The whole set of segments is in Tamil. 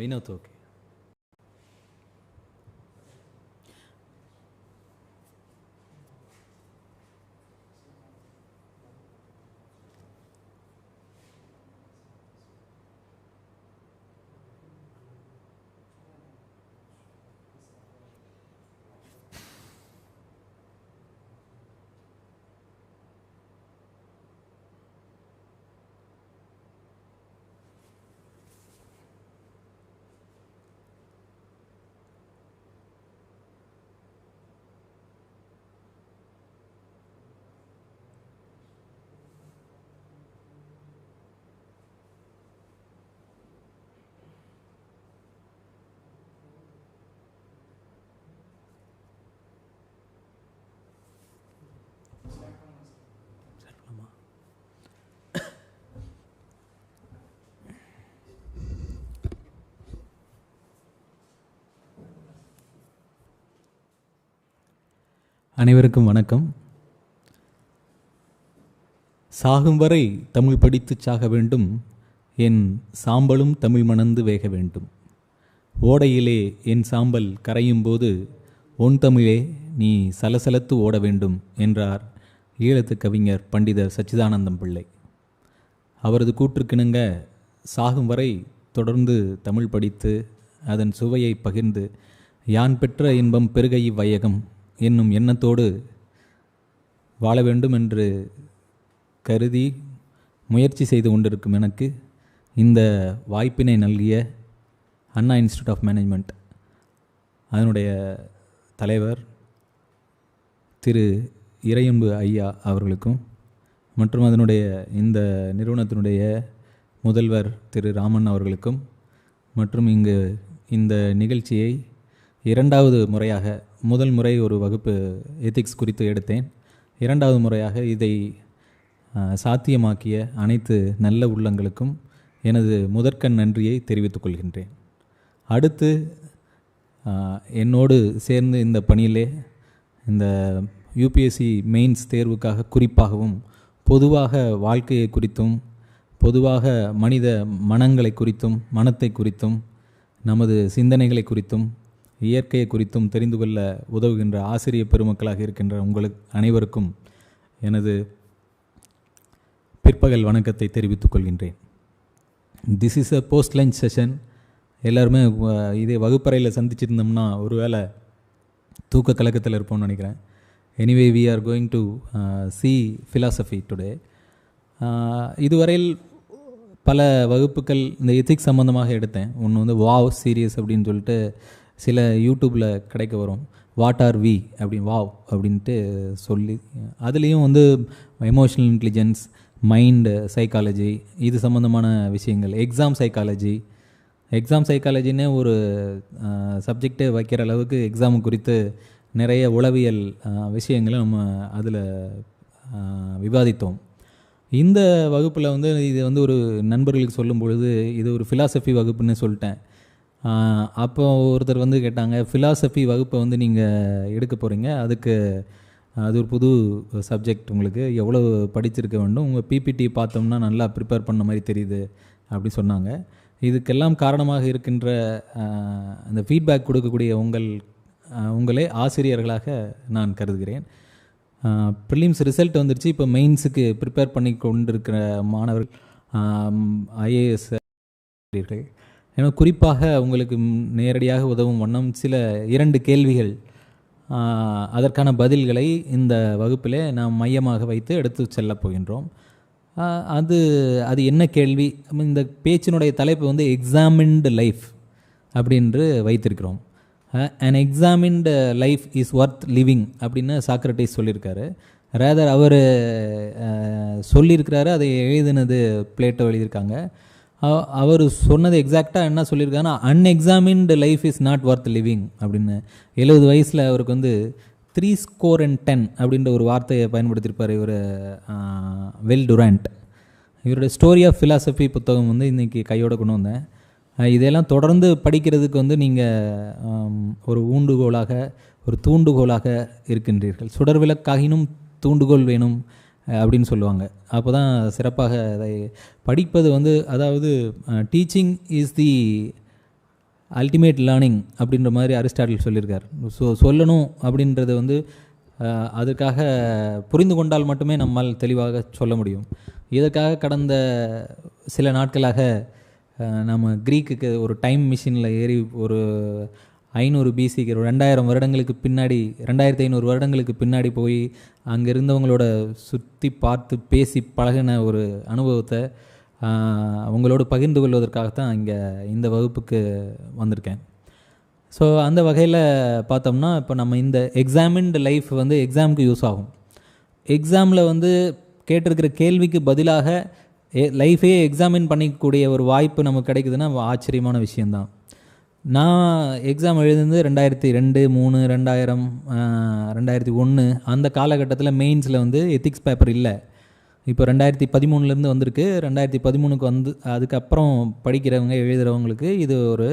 வினோத் ஓகே. அனைவருக்கும் வணக்கம். சாகும் வரை தமிழ் படித்து சாக வேண்டும், என் சாம்பலும் தமிழ் மணந்து வேக வேண்டும். ஓடையிலே என் சாம்பல் கரையும் போது ஒன் தமிழே நீ சலசலத்து ஓட வேண்டும் என்றார் ஈழத்து கவிஞர் பண்டிதர் சச்சிதானந்தம் பிள்ளை. அவரது கூற்றுக்கிணங்க சாகும் வரை தொடர்ந்து தமிழ் படித்து அதன் சுவையை பகிர்ந்து யான் பெற்ற இன்பம் பெருகை வையகம் என்னும் எண்ணத்தோடு வாழ வேண்டும் என்று கருதி முயற்சி செய்து கொண்டிருக்கும் எனக்கு இந்த வாய்ப்பினை நல்கிய அண்ணா இன்ஸ்டியூட் ஆஃப் மேனேஜ்மெண்ட் அதனுடைய தலைவர் திரு இறையன்பு ஐயா அவர்களுக்கும் மற்றும் அதனுடைய இந்த நிறுவனத்தினுடைய முதல்வர் திரு ராமன் அவர்களுக்கும் மற்றும் இங்கு இந்த நிகழ்ச்சியை இரண்டாவது முறையாக, முதல் முறை ஒரு வகுப்பு எத்திக்ஸ் குறித்து எடுத்தேன், இரண்டாவது முறையாக இதை சாத்தியமாக்கிய அனைத்து நல்ல உள்ளங்களுக்கும் எனது முதற்கண் நன்றியை தெரிவித்துக் கொள்கின்றேன். அடுத்து என்னோடு சேர்ந்து இந்த பணியிலே இந்த யூபிஎஸ்சி மெயின்ஸ் தேர்வுக்காக குறிப்பாகவும் பொதுவாக வாழ்க்கையை குறித்தும் பொதுவாக மனித மனங்களை குறித்தும் மனத்தை குறித்தும் நமது சிந்தனைகளை குறித்தும் இயற்கையை குறித்தும் தெரிந்து கொள்ள உதவுகின்ற ஆசிரியர் பெருமக்களாக இருக்கின்ற உங்களுக்கு அனைவருக்கும் எனது பிற்பகல் வணக்கத்தை தெரிவித்துக் கொள்கின்றேன். This is a post lunch session. எல்லாருமே இதே வகுப்பறையில் சந்திச்சிருந்தோம்னா ஒருவேளை தூக்க கலக்கத்தில் இருப்போம்னு நினைக்கிறேன். Anyway we are going to see philosophy today. இதுவரையில் பல வகுப்புகள் இந்த எத்திக்ஸ் சம்மந்தமாக எடுத்தேன். ஒன்று வந்து வாவ் சீரியஸ் அப்படின்னு சொல்லிட்டு சில யூடியூப்பில் கிடைக்க வரும், வாட் ஆர் வி அப்படின்னு வாவ் அப்படின்ட்டு சொல்லி அதுலேயும் வந்து எமோஷனல் இன்டெலிஜென்ஸ், மைண்டு சைக்காலஜி, இது சம்மந்தமான விஷயங்கள், எக்ஸாம் சைக்காலஜின்னே ஒரு சப்ஜெக்டே வைக்கிற அளவுக்கு எக்ஸாமு குறித்து நிறைய உளவியல் விஷயங்களை நம்ம அதில் விவாதித்தோம். இந்த வகுப்பில் வந்து இது வந்து ஒரு நண்பர்களுக்கு சொல்லும் பொழுது இது ஒரு ஃபிலாசபி வகுப்புன்னு சொல்லிட்டேன். அப்போ ஒருத்தர் வந்து கேட்டாங்க, ஃபிலாசபி வகுப்பை வந்து நீங்கள் எடுக்க போகிறீங்க, அதுக்கு அது ஒரு புது சப்ஜெக்ட், உங்களுக்கு எவ்வளோ படிச்சிருக்க வேண்டும், உங்கள் பிபிடி பார்த்தோம்னா நல்லா ப்ரிப்பேர் பண்ண மாதிரி தெரியுது அப்படி சொன்னாங்க. இதுக்கெல்லாம் காரணமாக இருக்கின்ற அந்த ஃபீட்பேக் கொடுக்கக்கூடிய உங்களே ஆசிரியர்களாக நான் கருதுகிறேன். ப்ரிலிம்ஸ் ரிசல்ட் வந்துருச்சு, இப்போ மெயின்ஸுக்கு ப்ரிப்பேர் பண்ணி கொண்டிருக்கிற மாணவர்கள் ஐஏஎஸ் ஏன்னா குறிப்பாக உங்களுக்கு நேரடியாக உதவும் வண்ணம் சில 2 கேள்விகள், அதற்கான பதில்களை இந்த வகுப்பிலே நாம் மையமாக வைத்து எடுத்து செல்ல போகின்றோம். அது என்ன கேள்வி? இந்த பேச்சினுடைய தலைப்பு வந்து எக்ஸாமின்டு லைஃப் அப்படின்று வைத்திருக்கிறோம். An examined life is worth living அப்படின்னு சாக்ரட்டிஸ் சொல்லியிருக்காரு. ரேதர் அவர் சொல்லியிருக்கிறாரு, அதை எழுதினது பிளேட்டோ எழுதியிருக்காங்க. அவர் சொன்னது எக்ஸாக்டாக என்ன சொல்லியிருக்காங்கன்னா, unexamined life is not worth living அப்படின்னு. 70 வயசில் அவருக்கு வந்து 310 அப்படின்ற ஒரு வார்த்தையை பயன்படுத்தியிருப்பார் இவர் வெல் டுராண்ட். இவருடைய ஸ்டோரி ஆஃப் ஃபிலாசபி புத்தகம் வந்து இன்றைக்கி கையோடு கொண்டு வந்தேன். இதெல்லாம் தொடர்ந்து படிக்கிறதுக்கு வந்து நீங்கள் ஒரு தூண்டுகோலாக இருக்கின்றீர்கள். சுடர் விளக்காகினும் தூண்டுகோல் வேணும் அப்படின்னு சொல்லுவாங்க. அப்போ தான் சிறப்பாக அதை படிப்பது வந்து, அதாவது teaching is the ultimate learning அப்படின்ற மாதிரி அரிஸ்டாட்டில் சொல்லியிருக்கார். சொல்லணும் அப்படின்றது வந்து அதற்காக புரிந்து கொண்டால் மட்டுமே நம்மால் தெளிவாக சொல்ல முடியும். இதற்காக கடந்த சில நாட்களாக நம்ம க்ரீக்குக்கு ஒரு டைம் மிஷினில் ஏறி ஒரு 500 பிசிக்கு 2000 வருடங்களுக்கு பின்னாடி 2500 வருடங்களுக்கு பின்னாடி போய் அங்கே இருந்தவங்களோட சுற்றி பார்த்து பேசி பழகின ஒரு அனுபவத்தை உங்களோடு பகிர்ந்து கொள்வதற்காகத்தான் இங்கே இந்த வகுப்புக்கு வந்திருக்கேன். ஸோ அந்த வகையில் பார்த்தோம்னா இப்போ நம்ம இந்த எக்ஸாமின்டு லைஃப் வந்து எக்ஸாமுக்கு யூஸ் ஆகும். எக்ஸாமில் வந்து கேட்டிருக்கிற கேள்விக்கு பதிலாக லைஃபையே எக்ஸாமின் பண்ணிக்கக்கூடிய ஒரு வாய்ப்பு நமக்கு கிடைக்குதுன்னா ஆச்சரியமான விஷயந்தான். நான் எக்ஸாம் எழுதுனது 2002, 3, 2000, 2001 அந்த காலகட்டத்தில் மெயின்ஸில் வந்து எத்திக்ஸ் பேப்பர் இல்லை. இப்போ 2013 வந்திருக்கு. 2013 வந்து அதுக்கப்புறம் படிக்கிறவங்க எழுதுகிறவங்களுக்கு இது ஒரு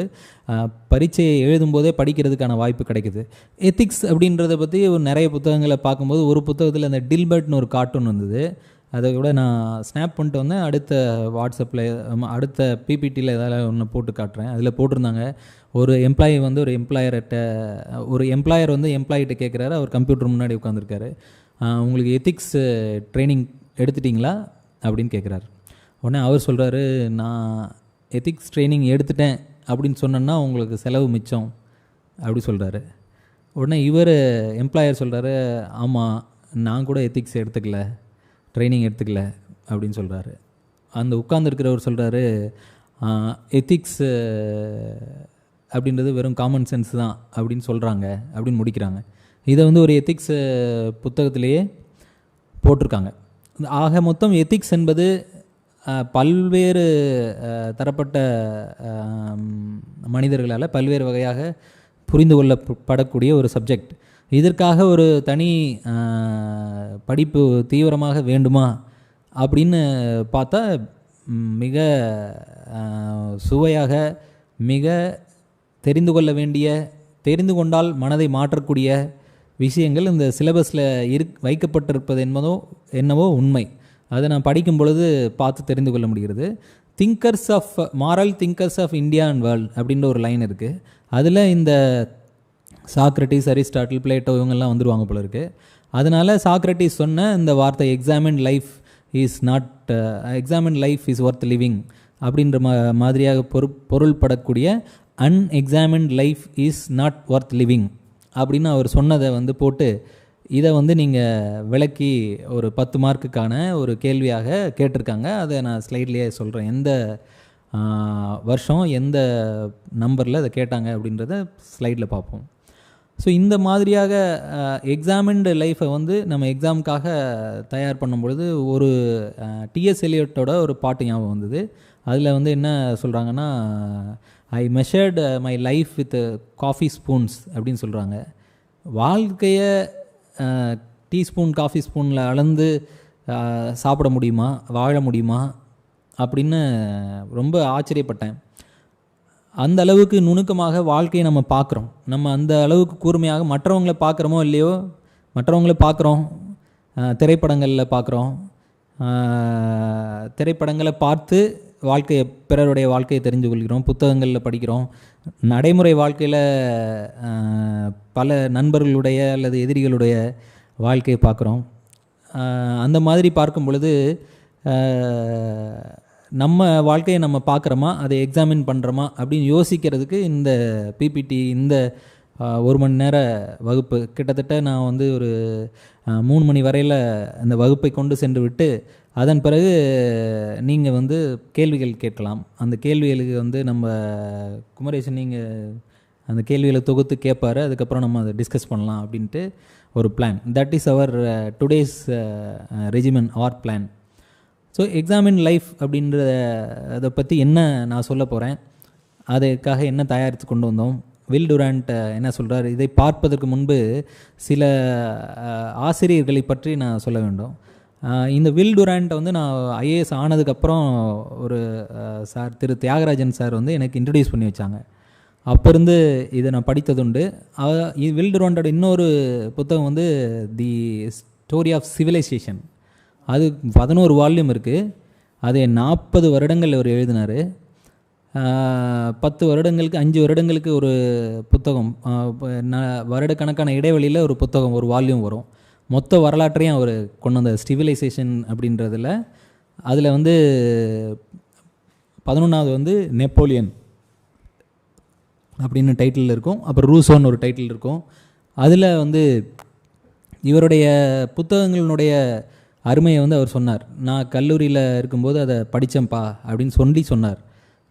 பரீட்சையை எழுதும்போதே படிக்கிறதுக்கான வாய்ப்பு கிடைக்குது. எத்திக்ஸ் அப்படின்றத பற்றி நிறைய புத்தகங்களை பார்க்கும்போது ஒரு புத்தகத்தில் அந்த டில்பர்ட்னு ஒரு கார்ட்டூன் வந்தது. அதை விட நான் ஸ்னாப் பண்ணிட்டு வந்தேன். அடுத்த வாட்ஸ்அப்பில் அடுத்த பிபிடியில் ஏதாவது ஒன்று போட்டு காட்டுறேன். அதில் போட்டிருந்தாங்க, ஒரு எம்ப்ளாயி வந்து ஒரு எம்ப்ளாயர் வந்து எம்ப்ளாயிட்ட கேட்குறாரு. அவர் கம்ப்யூட்டர் முன்னாடி உட்காந்துருக்காரு. உங்களுக்கு எத்திக்ஸ் ட்ரைனிங் எடுத்துட்டிங்களா அப்படின்னு கேட்குறாரு. உடனே அவர் சொல்கிறாரு, நான் எத்திக்ஸ் ட்ரைனிங் எடுத்துட்டேன் அப்படின்னு சொன்னேன்னா உங்களுக்கு செலவு மிச்சம் அப்படி சொல்கிறாரு. உடனே இவர் எம்ப்ளாயர் சொல்கிறாரு, ஆமாம் நான் கூட எத்திக்ஸ் எடுத்துக்கல, ட்ரைனிங் எடுத்துக்கல அப்படின்னு சொல்கிறாரு. அந்த உட்கார்ந்துருக்கிறவர் சொல்கிறாரு, எத்திக்ஸ் அப்படின்றது வெறும் காமன் சென்ஸ் தான் அப்படின்னு சொல்கிறாங்க அப்படின்னு முடிக்கிறாங்க. இதை வந்து ஒரு எத்திக்ஸ் புத்தகத்திலேயே போட்டிருக்காங்க. ஆக மொத்தம் எத்திக்ஸ் என்பது பல்வேறு தரப்பட்ட மனிதர்களால் பல்வேறு வகையாக புரிந்து கொள்ளப்படக்கூடிய ஒரு சப்ஜெக்ட். இதற்காக ஒரு தனி படிப்பு தீவிரமாக வேண்டுமா அப்படின்னு பார்த்தா மிக சுவையாக, மிக தெரிந்து கொள்ள வேண்டிய, தெரிந்து கொண்டால் மனதை மாற்றக்கூடிய விஷயங்கள் இந்த சிலபஸில் வைக்கப்பட்டிருப்பது என்னவோ உண்மை. அதை நான் படிக்கும் பொழுது பார்த்து தெரிந்து கொள்ள முடிகிறது. Moral thinkers of India and world அப்படின்ற ஒரு லைன் இருக்குது. அதில் இந்த சாக்ரட்டிஸ், அரிஸ்டாட்டில், பிளேட்டோ இவங்கெல்லாம் வந்துடுவாங்க போல இருக்குது. அதனால் சாக்ரட்டிஸ் சொன்ன இந்த வார்த்தை examine life is worth living அப்படின்ற மாதிரியாக பொருள்படக்கூடிய unexamined life is not worth living அப்படின்னு அவர் சொன்னதை வந்து போட்டு இதை வந்து நீங்கள் விளக்கி ஒரு 10 மார்க்குக்கான ஒரு கேள்வியாக கேட்டிருக்காங்க. அதை நான் ஸ்லைட்லேயே சொல்கிறேன், எந்த வருஷம் எந்த நம்பரில் அதை கேட்டாங்க அப்படின்றத ஸ்லைடில் பார்ப்போம். ஸோ இந்த மாதிரியாக எக்ஸாமின்டு லைஃப்பை வந்து நம்ம எக்ஸாமுக்காக தயார் பண்ணும்பொழுது ஒரு டிஎஸ் எலியட்டோட ஒரு பாட்டு ஞாபகம் வந்தது. அதில் வந்து என்ன சொல்கிறாங்கன்னா, I measured my life with coffee spoons அப்படின்னு சொல்கிறாங்க. வாழ்க்கையை டீஸ்பூன் காஃபி ஸ்பூனில் அளந்து சாப்பிட முடியுமா, வாழ முடியுமா அப்படின்னு ரொம்ப ஆச்சரியப்பட்டேன். அந்த அளவுக்கு நுணுக்கமாக வாழ்க்கையை நம்ம பார்க்குறோம். நம்ம அந்த அளவுக்கு கூர்மையாக மற்றவங்கள பார்க்குறோமோ இல்லையோ, மற்றவங்கள பார்க்குறோம், திரைப்படங்களில் பார்க்குறோம். திரைப்படங்களை பார்த்து பிறருடைய வாழ்க்கையை தெரிஞ்சு கொள்கிறோம், புத்தகங்களில் படிக்கிறோம். நடைமுறை வாழ்க்கையில் பல நண்பர்களுடைய அல்லது எதிரிகளுடைய வாழ்க்கையை பார்க்குறோம். அந்த மாதிரி பார்க்கும் பொழுது நம்ம வாழ்க்கையை நம்ம பார்க்குறோமா, அதை எக்ஸாமின் பண்ணுறோமா அப்படின்னு யோசிக்கிறதுக்கு இந்த பிபிடி, இந்த 1 மணி நேர வகுப்பு கிட்டத்தட்ட நான் வந்து ஒரு 3 மணி வரையில் அந்த வகுப்பை கொண்டு சென்று விட்டு அதன் பிறகு நீங்கள் வந்து கேள்விகள் கேட்கலாம். அந்த கேள்விகளுக்கு வந்து நம்ம குமரேசன் நீங்கள் அந்த கேள்விகளை தொகுத்து கேட்பார். அதுக்கப்புறம் நம்ம அதை டிஸ்கஸ் பண்ணலாம் அப்படின்ட்டு ஒரு plan. That is our today's regiment or plan. So examine life அப்படின்ற அதை பற்றி என்ன நான் சொல்ல போகிறேன், அதுக்காக என்ன தயாரித்து கொண்டு வந்தோம், வில் டுராண்ட் என்ன சொல்கிறார், இதை பார்ப்பதற்கு முன்பு சில ஆசிரியர்களை பற்றி நான் சொல்ல வேண்டும். இந்த வில் டுராண்ட்டை வந்து நான் ஐஏஎஸ் ஆனதுக்கப்புறம் ஒரு சார் திரு தியாகராஜன் சார் வந்து எனக்கு இன்ட்ரடியூஸ் பண்ணி வச்சாங்க. அப்போ இருந்து இதை நான் படித்ததுண்டு. வில் டுராண்டோட இன்னொரு புத்தகம் வந்து தி ஸ்டோரி ஆஃப் சிவிலைசேஷன். அது 11 வால்யூம் இருக்குது. அது 40 வருடங்கள் அவர் எழுதினார். 10 வருடங்களுக்கு 5 வருடங்களுக்கு ஒரு புத்தகம், வருடக்கணக்கான இடைவெளியில் ஒரு புத்தகம், ஒரு வால்யூம் வரும். மொத்த வரலாற்றையும் அவர் கொண்டு வந்த சிவிலைசேஷன் அப்படின்றதில் அதில் வந்து 11வது வந்து நெப்போலியன் அப்படின்னு டைட்டில் இருக்கும். அப்புறம் ரூசோன்னு ஒரு டைட்டில் இருக்கும். அதில் வந்து இவருடைய புத்தகங்களினுடைய அருமையை வந்து அவர் சொன்னார். நான் கல்லூரியில் இருக்கும்போது அதை படித்தேன்ப்பா அப்படின்னு சொன்னார்.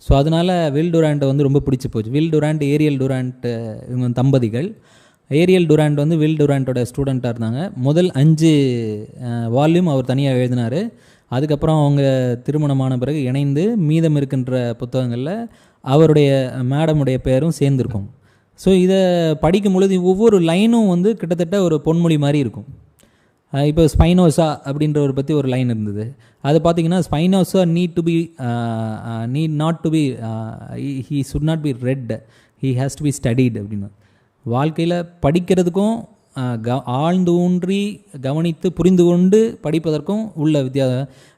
ஸோ அதனால் வில் டுராண்ட்டை வந்து ரொம்ப பிடிச்சி போச்சு. வில் டுராண்ட், ஏரியல் டுராண்ட், இவங்க தம்பதிகள். ஏரியல் டுராண்ட் வந்து வில் டுராண்ட்டோட ஸ்டூடெண்ட்டாக இருந்தாங்க. முதல் 5 வால்யூம் அவர் தனியாக எழுதினார். அதுக்கப்புறம் அவங்க திருமணமான பிறகு இணைந்து மீதம் இருக்கின்ற புத்தகங்களில் அவருடைய மேடமுடைய பேரும் சேர்ந்துருக்கும். ஸோ இதை படிக்கும் பொழுது ஒவ்வொரு லைனும் வந்து கிட்டத்தட்ட ஒரு பொன்மொழி மாதிரி இருக்கும். இப்போ ஸ்பைனோசா அப்படின்றவர் பற்றி ஒரு லைன் இருந்தது. அது பார்த்திங்கன்னா, Spinoza need not to be he should not be read, he has to be studied அப்படின்னு. வாழ்க்கையில் படிக்கிறதுக்கும் ஆழ்ந்து ஊன்றி கவனித்து புரிந்து கொண்டு படிப்பதற்கும் உள்ள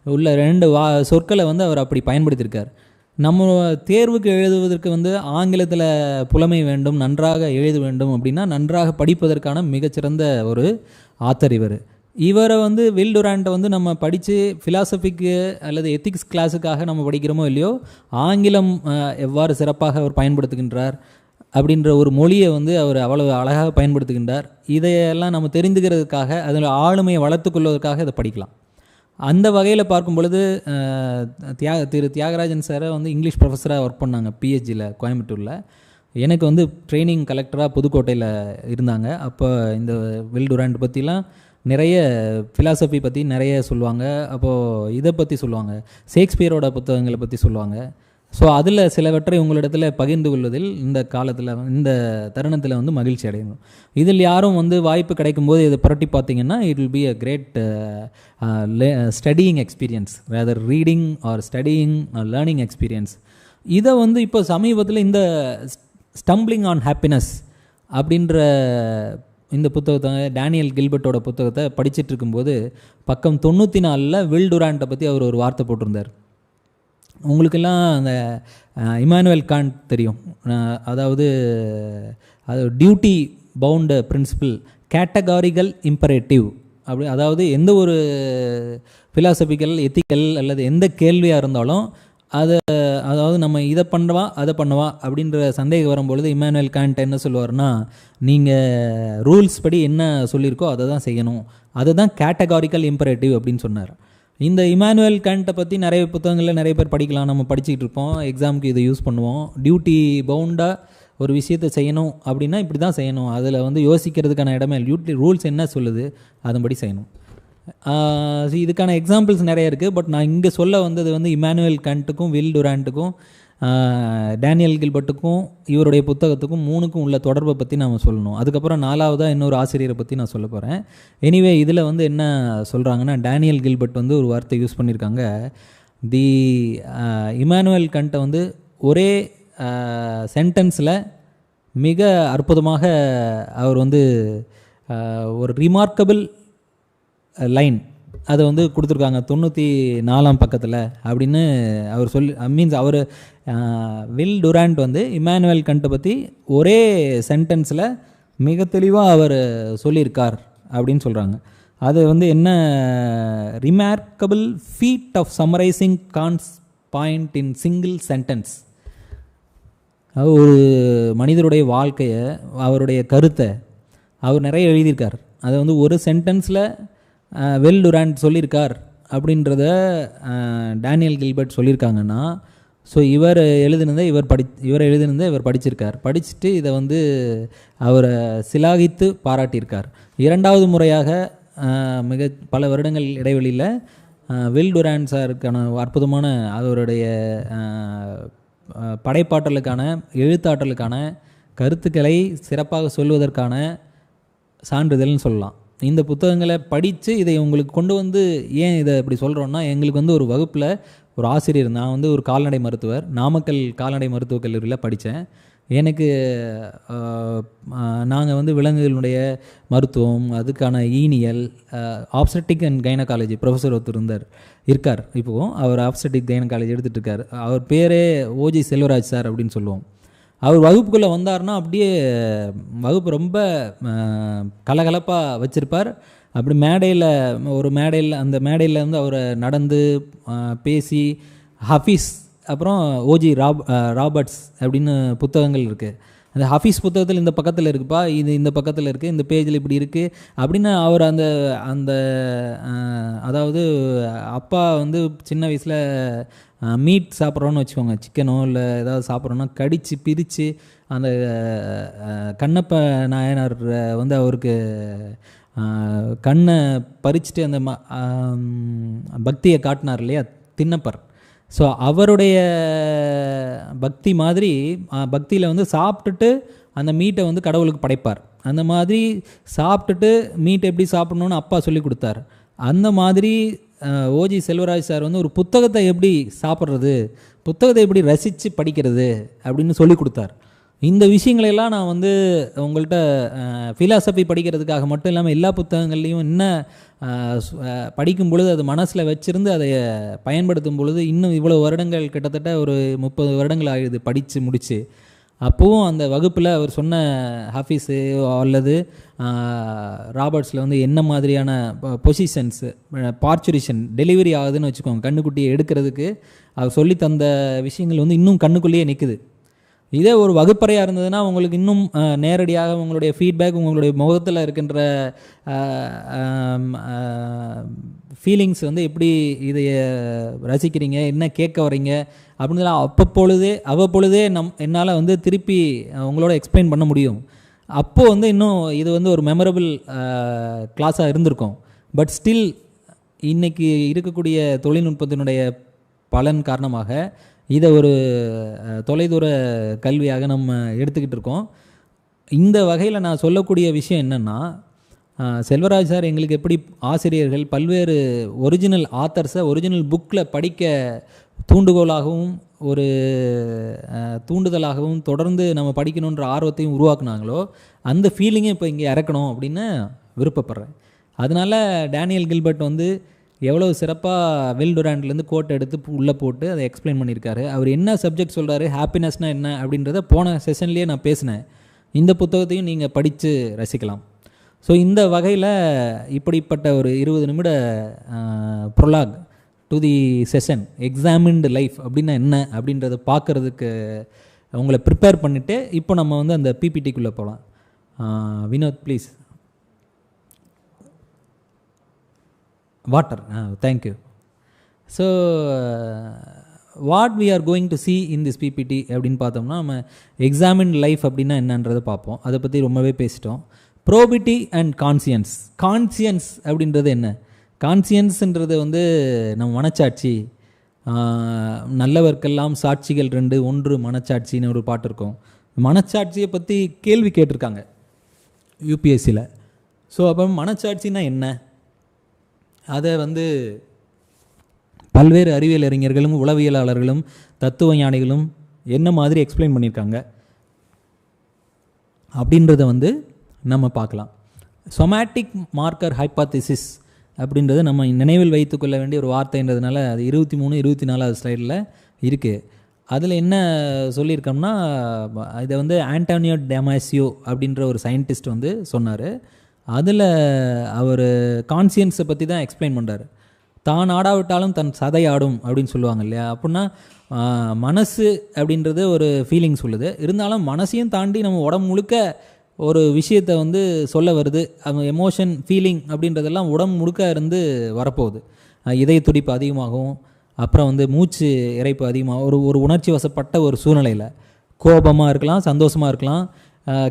உள்ள 2 சொற்களை வந்து அவர் அப்படி பயன்படுத்தியிருக்கார். நம்ம தேர்வுக்கு எழுதுவதற்கு வந்து ஆங்கிலத்தில் புலமை வேண்டும், நன்றாக எழுத வேண்டும் அப்படின்னா நன்றாக படிப்பதற்கான மிகச்சிறந்த ஒரு ஆத்தர் இவரை வந்து வில் டுராண்ட்டை வந்து நம்ம படித்து ஃபிலாசபிக்கு அல்லது எத்திக்ஸ் கிளாஸுக்காக நம்ம படிக்கிறோமோ இல்லையோ, ஆங்கிலம் எவ்வாறு சிறப்பாக அவர் பயன்படுத்துகின்றார் அப்படின்ற ஒரு மொழியை வந்து அவர் அவ்வளவு அழகாக பயன்படுத்துகின்றார். இதையெல்லாம் நம்ம தெரிந்துக்கிறதுக்காக, அதில் ஆளுமையை வளர்த்து கொள்வதற்காக இதை படிக்கலாம். அந்த வகையில் பார்க்கும் பொழுது திரு தியாகராஜன் சாரை வந்து இங்கிலீஷ் ப்ரொஃபஸராக ஒர்க் பண்ணாங்க பிஹெச்டியில் கோயம்புத்தூரில். எனக்கு வந்து ட்ரைனிங் கலெக்டராக புதுக்கோட்டையில் இருந்தாங்க. அப்போ இந்த வில் டுராண்ட் பற்றிலாம் நிறைய ஃபிலாசபி பற்றி நிறைய சொல்லுவாங்க. அப்போது இதை பற்றி சொல்லுவாங்க, ஷேக்ஸ்பியரோட புத்தகங்களை பற்றி சொல்லுவாங்க. ஸோ அதில் சிலவற்றை உங்களிடத்தில் பகிர்ந்து கொள்வதில் இந்த காலத்தில், இந்த தருணத்தில் வந்து மகிழ்ச்சி அடையணும். இதில் யாரும் வந்து வாய்ப்பு கிடைக்கும்போது இதை புரட்டி பார்த்தீங்கன்னா, it will be a great studying experience, whether reading or studying or learning experience. இதை வந்து இப்போ சமீபத்தில் இந்த ஸ்டம்பிளிங் ஆன் ஹாப்பினஸ் அப்படின்ற இந்த புத்தகத்தை, டேனியல் கில்பர்ட்டோட புத்தகத்தை படிச்சுட்டு இருக்கும்போது பக்கம் 94ல் வில் டுராண்ட்டை பற்றி அவர் ஒரு வார்த்தை போட்டிருந்தார். உங்களுக்கெல்லாம் அந்த இமானுவேல் காண்ட் தெரியும். அதாவது அது duty bound principle, categorical imperative அப்படி. அதாவது எந்த ஒரு ஃபிலாசபிக்கல், எத்திக்கல் அல்லது எந்த கேள்வியாக இருந்தாலும் அதாவது நம்ம இதை பண்ணவா அதை பண்ணவா அப்படின்ற சந்தேகம் வரும்பொழுது இமானுவேல் காண்ட் என்ன சொல்லுவார்னா, நீங்கள் ரூல்ஸ் படி என்ன சொல்லியிருக்கோ அதை தான் செய்யணும், அதுதான் கேட்டகாரிக்கல் இம்பரேட்டிவ் அப்படின்னு சொன்னார். இந்த இமானுவேல் காண்ட்டை பற்றி நிறைய புத்தகங்களில் நிறைய பேர் படிக்கலாம், நம்ம படிச்சுக்கிட்டு இருப்போம், எக்ஸாமுக்கு இதை யூஸ் பண்ணுவோம். டியூட்டி பவுண்டாக ஒரு விஷயத்தை செய்யணும் அப்படின்னா இப்படி தான் செய்யணும், அதில் வந்து யோசிக்கிறதுக்கான இடமே. டியூட்டி ரூல்ஸ் என்ன சொல்லுது அதன்படி செய்யணும். இதுக்கான எக்ஸாம்பிள்ஸ் நிறைய இருக்குது. பட் நான் இங்கே சொல்ல வந்தது வந்து இமானுவேல் காண்ட்டுக்கும் வில் டுராண்ட்டுக்கும் டேனியல் கில்பர்ட்டுக்கும் இவருடைய புத்தகத்துக்கும் 3க்கும் உள்ள தொடர்பை பற்றி நாம் சொல்லணும். அதுக்கப்புறம் 4வதாக இன்னொரு ஆசிரியரை பற்றி நான் சொல்ல போகிறேன். எனிவே இதில் வந்து என்ன சொல்கிறாங்கன்னா, டேனியல் கில்பர்ட் வந்து ஒரு வார்த்தை யூஸ் பண்ணியிருக்காங்க. தி இமானுவேல் காண்ட்டை வந்து ஒரே சென்டென்ஸில் மிக அற்புதமாக அவர் வந்து ஒரு ரிமார்க்கபிள் லைன் அதை வந்து கொடுத்துருக்காங்க 94ஆம் பக்கத்தில் அப்படின்னு அவர் மீன்ஸ் அவர் வில் டுராண்ட் வந்து இமானுவேல் காண்ட்டை பற்றி ஒரே சென்டென்ஸில் மிக தெளிவாக அவர் சொல்லியிருக்கார் அப்படின்னு சொல்கிறாங்க. அது வந்து என்ன, remarkable feat of summarising Kant's point in single sentence. அது ஒரு மனிதருடைய வாழ்க்கையை, அவருடைய கருத்தை அவர் நிறைய எழுதியிருக்கார். அதை வந்து ஒரு சென்டென்ஸில் வில் டுராண்ட் சொல்லியிருக்கார் அப்படின்றத டேனியல் கில்பர்ட் சொல்லியிருக்காங்கன்னா, ஸோ இவர் எழுதினதை இவர் படிச்சிருக்கார். படிச்சுட்டு இதை வந்து அவரை சிலாகித்து பாராட்டியிருக்கார். 2வது முறையாக மிக பல வருடங்கள் இடைவெளியில் வில் டுராண்ட் சாருக்கான அற்புதமான அவருடைய படைப்பாற்றலுக்கான, எழுத்தாற்றலுக்கான, கருத்துக்களை சிறப்பாக சொல்வதற்கான சான்றிதழ்னு சொல்லலாம். இந்த புத்தகங்களை படித்து இதை உங்களுக்கு கொண்டு வந்து, ஏன் இதை இப்படி சொல்கிறோன்னா, எங்களுக்கு வந்து ஒரு வகுப்பில் ஒரு ஆசிரியர், நான் வந்து ஒரு கால்நடை மருத்துவர், நாமக்கல் கால்நடை மருத்துவக் கல்லூரியில் படித்தேன். எனக்கு நாங்கள் வந்து விலங்குகளுடைய மருத்துவம், அதுக்கான ஈனியல், ஆப்ஸ்டெட்டிக் அண்ட் கைனகாலஜி ப்ரொஃபஸர் ஒருத்தர் இருக்கார். இப்போது அவர் ஆப்ஸ்டெட்டிக் கைனகாலஜி எடுத்துகிட்டு இருக்கார். அவர் பேரே ஓஜி செல்வராஜ் சார் அப்படின்னு சொல்லுவோம். அவர் வகுப்புக்குள்ளே வந்தார்னா அப்படியே வகுப்பு ரொம்ப கலகலப்பாக வச்சுருப்பார். அப்படி மேடையில் அந்த மேடையில் வந்து அவரை நடந்து பேசி ஹஃபீஸ், அப்புறம் ஓஜி ராபர்ட்ஸ் அப்படின்னு புத்தகங்கள் இருக்குது. அந்த ஹஃபீஸ் புத்தகத்தில் இந்த பக்கத்தில் இருக்குப்பா, இது இந்த பக்கத்தில் இருக்குது, இந்த பேஜில் இப்படி இருக்குது அப்படின்னு அவர் அந்த அந்த அதாவது அப்பா வந்து சின்ன வயசில் மீட் சாப்பிட்றோன்னு வச்சுக்கோங்க, சிக்கனோ இல்லை ஏதாவது சாப்பிட்றோன்னா கடித்து பிரித்து அந்த கண்ணப்ப நாயனார் வந்து அவருக்கு கண்ணை பறிச்சுட்டு அந்த பக்தியை காட்டினார் இல்லையா திண்ணப்பர். ஸோ அவருடைய பக்தி மாதிரி பக்தியில் வந்து சாப்பிட்டுட்டு அந்த மீட்டை வந்து கடவுளுக்கு படைப்பார். அந்த மாதிரி சாப்பிட்டுட்டு மீட்டை எப்படி சாப்பிட்ணுன்னு அப்பா சொல்லி கொடுத்தார். அந்த மாதிரி ஓஜி செல்வராஜ் சார் வந்து ஒரு புத்தகத்தை எப்படி சாப்பிட்றது, புத்தகத்தை எப்படி ரசித்து படிக்கிறது அப்படின்னு சொல்லி கொடுத்தார். இந்த விஷயங்களெல்லாம் நான் வந்து உங்கள்கிட்ட ஃபிலாசபி படிக்கிறதுக்காக மட்டும் இல்லாமல் எல்லா புத்தகங்கள்லேயும் என்ன படிக்கும் பொழுது அது மனசில் வச்சுருந்து அதை பயன்படுத்தும் பொழுது இன்னும் இவ்வளோ வருடங்கள், கிட்டத்தட்ட ஒரு 30 வருடங்கள் ஆகிடுது படித்து முடித்து. அப்போவும் அந்த வகுப்பில் அவர் சொன்ன ஹாஃபீஸு அல்லது ராபர்ட்ஸில் வந்து என்ன மாதிரியான பொசிஷன்ஸு, பார்ச்சுரிஷன் டெலிவரி ஆகுதுன்னு வச்சுக்கோங்க, கண்ணுக்குட்டியை எடுக்கிறதுக்கு அவர் சொல்லி தந்த விஷயங்கள் வந்து இன்னும் கண்ணுக்குள்ளேயே நிற்குது. இதே ஒரு வகுப்பறையாக இருந்ததுன்னா உங்களுக்கு இன்னும் நேரடியாக உங்களுடைய ஃபீட்பேக், உங்களுடைய முகத்தில் இருக்கின்ற ஃபீலிங்ஸ் வந்து எப்படி இதை ரசிக்கிறீங்க, என்ன கேட்க வரீங்க அப்படின்னு அவ்வப்பொழுதே என்னால் வந்து திருப்பி உங்களோட எக்ஸ்பிளைன் பண்ண முடியும். அப்போது வந்து இன்னும் இது வந்து ஒரு மெமரபிள் கிளாஸாக இருந்திருக்கும். பட் ஸ்டில் இன்றைக்கி இருக்கக்கூடிய தொழில்நுட்பத்தினுடைய பலன் காரணமாக இதை ஒரு தொலைதூர கல்வியாக நம்ம எடுத்துக்கிட்டு இருக்கோம். இந்த வகையில் நான் சொல்லக்கூடிய விஷயம் என்னென்னா, செல்வராஜ் சார் எங்களுக்கு எப்படி ஆசிரியர்கள் பல்வேறு ஒரிஜினல் ஆத்தர்ஸை ஒரிஜினல் புக்கில் படிக்க தூண்டுகோலாகவும் ஒரு தூண்டுதலாகவும் தொடர்ந்து நம்ம படிக்கணுன்ற ஆர்வத்தையும் உருவாக்குனாங்களோ, அந்த ஃபீலிங்கை இப்போ இங்கே இறக்கணும் அப்படின்னு விருப்பப்படுறேன். அதனால் டேனியல் கில்பர்ட் வந்து எவ்வளோ சிறப்பாக வில் டுராண்ட்லேருந்து கோட்டை எடுத்து உள்ளே போட்டு அதை எக்ஸ்பிளைன் பண்ணியிருக்காரு. அவர் என்ன சப்ஜெக்ட் சொல்கிறாரு, ஹாப்பினஸ்னால் என்ன அப்படின்றத போன செஷன்லேயே நான் பேசினேன். இந்த புத்தகத்தையும் நீங்கள் படித்து ரசிக்கலாம். ஸோ இந்த வகையில் இப்படிப்பட்ட ஒரு 20 நிமிட prologue to the session examined life அப்படின்னா என்ன அப்படின்றத பார்க்குறதுக்கு உங்களை ப்ரிப்பேர் பண்ணிவிட்டு இப்போ நம்ம வந்து அந்த பிபிடிக்குள்ளே போகலாம். Vinod please. Water. Thank you. So what we are going to see in this PPT அப்படின்னு பார்த்தோம்னா, நம்ம எக்ஸாமின் லைஃப் அப்படின்னா என்னன்றதை பார்ப்போம். அதை பற்றி ரொம்பவே பேசிட்டோம். ப்ரோபிட்டி அண்ட் கான்சியன்ஸ். கான்சியன்ஸ் அப்படின்றது என்ன? கான்சியன்ஸுன்றது வந்து நம்ம மனச்சாட்சி. நல்லவர்க்கெல்லாம் சாட்சிகள் 2, 1 மனச்சாட்சின்னு ஒரு பாட்டு இருக்கும். மனச்சாட்சியை பற்றி கேள்வி கேட்டிருக்காங்க யூபிஎஸ்சியில். ஸோ அப்போ மனச்சாட்சின்னா என்ன, அதை வந்து பல்வேறு அறிவியல் அறிஞர்களும் உளவியலாளர்களும் தத்துவ ஞானிகளும் என்ன மாதிரி எக்ஸ்பிளைன் பண்ணியிருக்காங்க அப்படின்றத வந்து நம்ம பார்க்கலாம். சொமேட்டிக் மார்க்கர் ஹைப்பாத்திசிஸ் அப்படின்றது நம்ம நினைவில் வைத்துக்கொள்ள வேண்டிய ஒரு வார்த்தைன்றதுனால அது 23, 24 ஸ்லைடில் இருக்குது. அதில் என்ன சொல்லியிருக்கோம்னா, இதை வந்து ஆண்டோனியோ டமாசியோ அப்படின்ற ஒரு சயின்டிஸ்ட் வந்து சொன்னார். அதில் அவர் கான்சியன்ஸை பற்றி தான் எக்ஸ்பிளைன் பண்ணுறாரு. தான் ஆடாவிட்டாலும் தன் சதை ஆடும் அப்படின்னு சொல்லுவாங்க இல்லையா. அப்படின்னா மனசு அப்படின்றது ஒரு ஃபீலிங் சொல்லுது. இருந்தாலும் மனசையும் தாண்டி நம்ம உடம்பு முழுக்க ஒரு விஷயத்தை வந்து சொல்ல வருது. அவங்க எமோஷன், ஃபீலிங் அப்படின்றதெல்லாம் உடம்பு முழுக்க இருந்து வரப்போகுது. இதய துடிப்பு அதிகமாகும், அப்புறம் வந்து மூச்சு இறைப்பு அதிகமாகும். ஒரு உணர்ச்சி வசப்பட்ட ஒரு சூழ்நிலையில் கோபமாக இருக்கலாம், சந்தோஷமாக இருக்கலாம்,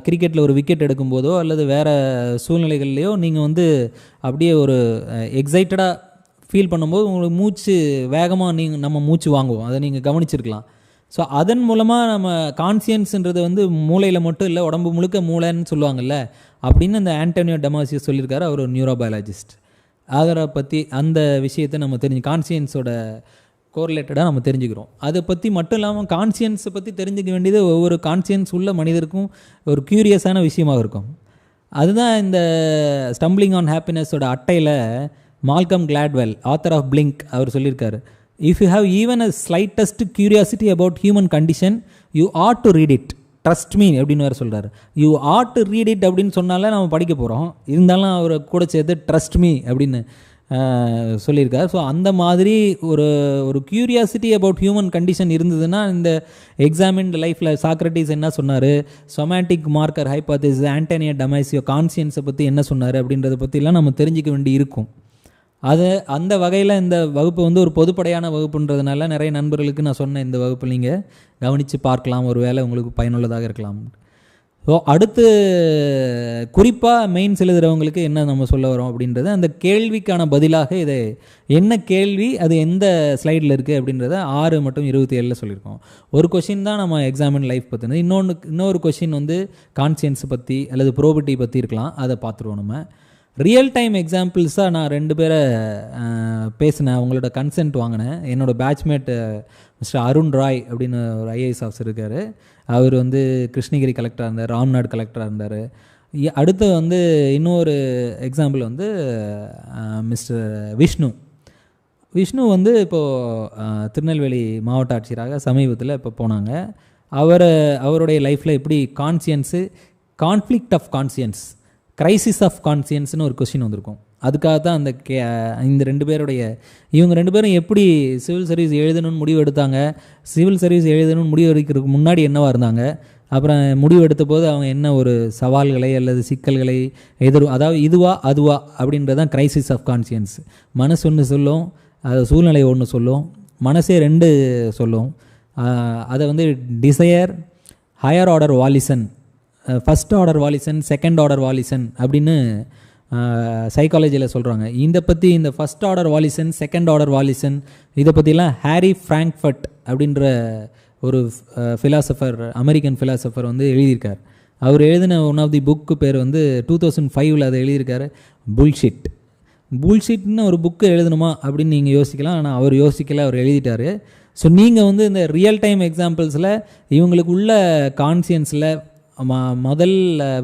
கிரிக்கெட்டில் ஒரு விக்கெட் எடுக்கும்போதோ அல்லது வேறு சூழ்நிலைகள்லையோ நீங்கள் வந்து அப்படியே ஒரு எக்ஸைட்டடாக ஃபீல் பண்ணும்போது உங்களுக்கு மூச்சு வேகமாக நம்ம மூச்சு வாங்குவோம். அதை நீங்கள் கவனிச்சிருக்கலாம். ஸோ அதன் மூலமாக நம்ம கான்சியன்ஸுன்றது வந்து மூளையில் மட்டும் இல்லை, உடம்பு முழுக்க மூளைன்னு சொல்லுவாங்கள்ல, அப்படின்னு அந்த ஆண்டோனியோ டமாசியோ சொல்லியிருக்காரு. அவர் ஒரு நியூரோபயாலஜிஸ்ட். அதை பற்றி அந்த விஷயத்தை நம்ம தெரிஞ்சு கான்சியன்ஸோட கோரிலேட்டடாக நம்ம தெரிஞ்சுக்கிறோம். அதை பற்றி மட்டும் இல்லாமல் கான்சியன்ஸை பற்றி தெரிஞ்சுக்க வேண்டியது ஒவ்வொரு கான்சியன்ஸ் உள்ள மனிதருக்கும் ஒரு க்யூரியஸான விஷயமாக இருக்கும். அதுதான் இந்த ஸ்டம்பிளிங் ஆன் ஹாப்பினஸோட அட்டையில் Malcolm Gladwell, author of Blink, அவர் சொல்லியிருக்காரு, if you have even a slightest curiosity about human condition you ought to read it, trust me அப்படின்னு வேறு சொல்கிறார். You ought to read it அப்படின்னு சொன்னாலே நம்ம படிக்க போகிறோம், இருந்தாலும் அவர் கூட சேர்த்து ட்ரஸ்ட் மீ அப்படின்னு சொல்லியிருக்கார். ஸோ அந்த மாதிரி ஒரு க்யூரியாசிட்டி அபவுட் ஹியூமன் கண்டிஷன் இருந்ததுன்னா இந்த எக்ஸாமின்டு லைஃப்பில் சாக்ரட்டிஸ் என்ன சொன்னார், சொமேட்டிக் மார்க்கர் ஹைபாத்திஸ், ஆண்டனியோ டமாசியோ கான்சியன்ஸை பற்றி என்ன சொன்னார் அப்படின்றத பற்றிலாம் நம்ம தெரிஞ்சிக்க வேண்டி இருக்கும். அது அந்த வகையில் இந்த வகுப்பு வந்து ஒரு பொதுப்படையான வகுப்புன்றதுனால நிறைய நண்பர்களுக்கு நான் சொன்னேன், இந்த வகுப்பு நீங்கள் கவனித்து பார்க்கலாம், ஒரு வேளை உங்களுக்கு பயனுள்ளதாக இருக்கலாம். ஸோ அடுத்து குறிப்பாக மெயின்ஸ் எழுதுகிறவங்களுக்கு என்ன நம்ம சொல்ல வரோம் அப்படின்றது, அந்த கேள்விக்கான பதிலாக இதை என்ன கேள்வி அது எந்த ஸ்லைடில் இருக்குது அப்படின்றத 6 மற்றும் 27 சொல்லியிருக்கோம். ஒரு கொஷின் தான் நம்ம எக்ஸாமின் லைஃப் பற்றினது, இன்னொரு கொஷின் வந்து கான்சியன்ஸ் பற்றி அல்லது ப்ரோபிட்டி பற்றி இருக்கலாம், அதை பார்த்துருவோம். நம்ம ரியல் டைம் எக்ஸாம்பிள்ஸாக நான் 2 பேரை பேசினேன், அவங்களோட கன்சென்ட் வாங்கினேன். என்னோடய பேட்ச்மேட் மிஸ்டர் அருண் ராய் அப்படின்னு ஒரு ஐஏஎஸ் ஆஃபீஸர் இருக்கார், அவர் வந்து கிருஷ்ணகிரி கலெக்டராக இருந்தார், ராம்நாடு கலெக்டராக இருந்தார். அடுத்து வந்து இன்னொரு எக்ஸாம்பிள் வந்து மிஸ்டர் விஷ்ணு வந்து இப்போது திருநெல்வேலி மாவட்ட ஆட்சியராக சமீபத்தில் இப்போ போனாங்க. அவருடைய லைஃப்பில் எப்படி conflict of conscience, crisis of கான்சியன்ஸ்னு ஒரு கொஸ்டின் வந்திருக்கும். அதுக்காக தான் அந்த இவங்க 2 பேரும் எப்படி சிவில் சர்வீஸ் எழுதணும்னு முடிவு எடுத்தாங்க, சிவில் சர்வீஸ் எழுதணும்னு முடிவு எடுக்கிறதுக்கு முன்னாடி என்னவாக இருந்தாங்க, அப்புறம் முடிவு எடுத்த போது அவங்க என்ன ஒரு சவால்களை அல்லது சிக்கல்களை அதாவது இதுவா அதுவா அப்படின்றது தான் கிரைசிஸ் ஆஃப் கான்சியன்ஸ். மனசு ஒன்று சொல்லும், அது சூழ்நிலை ஒன்று சொல்லும், மனசே 2 சொல்லும். அதை வந்து desire, higher order volition, first order volition, second order volition அப்படின்னு சைக்காலஜியில் சொல்கிறாங்க. இந்த first order volition, second order volition இதை பற்றிலாம் ஹாரி ஃப்ராங்க்ஃபர்ட் அப்படின்ற ஒரு ஃபிலாசபர், அமெரிக்கன் ஃபிலாசபர் வந்து எழுதியிருக்கார். அவர் எழுதின ஒன் ஆஃப் தி புக்கு பேர் வந்து 2005 அதை எழுதியிருக்காரு, புல்ஷிட்னு ஒரு புக்கு எழுதணுமா அப்படின்னு நீங்கள் யோசிக்கலாம். ஆனால் அவர் யோசிக்கலை, அவர் எழுதிட்டார். ஸோ நீங்கள் வந்து இந்த ரியல் டைம் எக்ஸாம்பிள்ஸில் இவங்களுக்கு உள்ள கான்சியன்ஸில் முதல்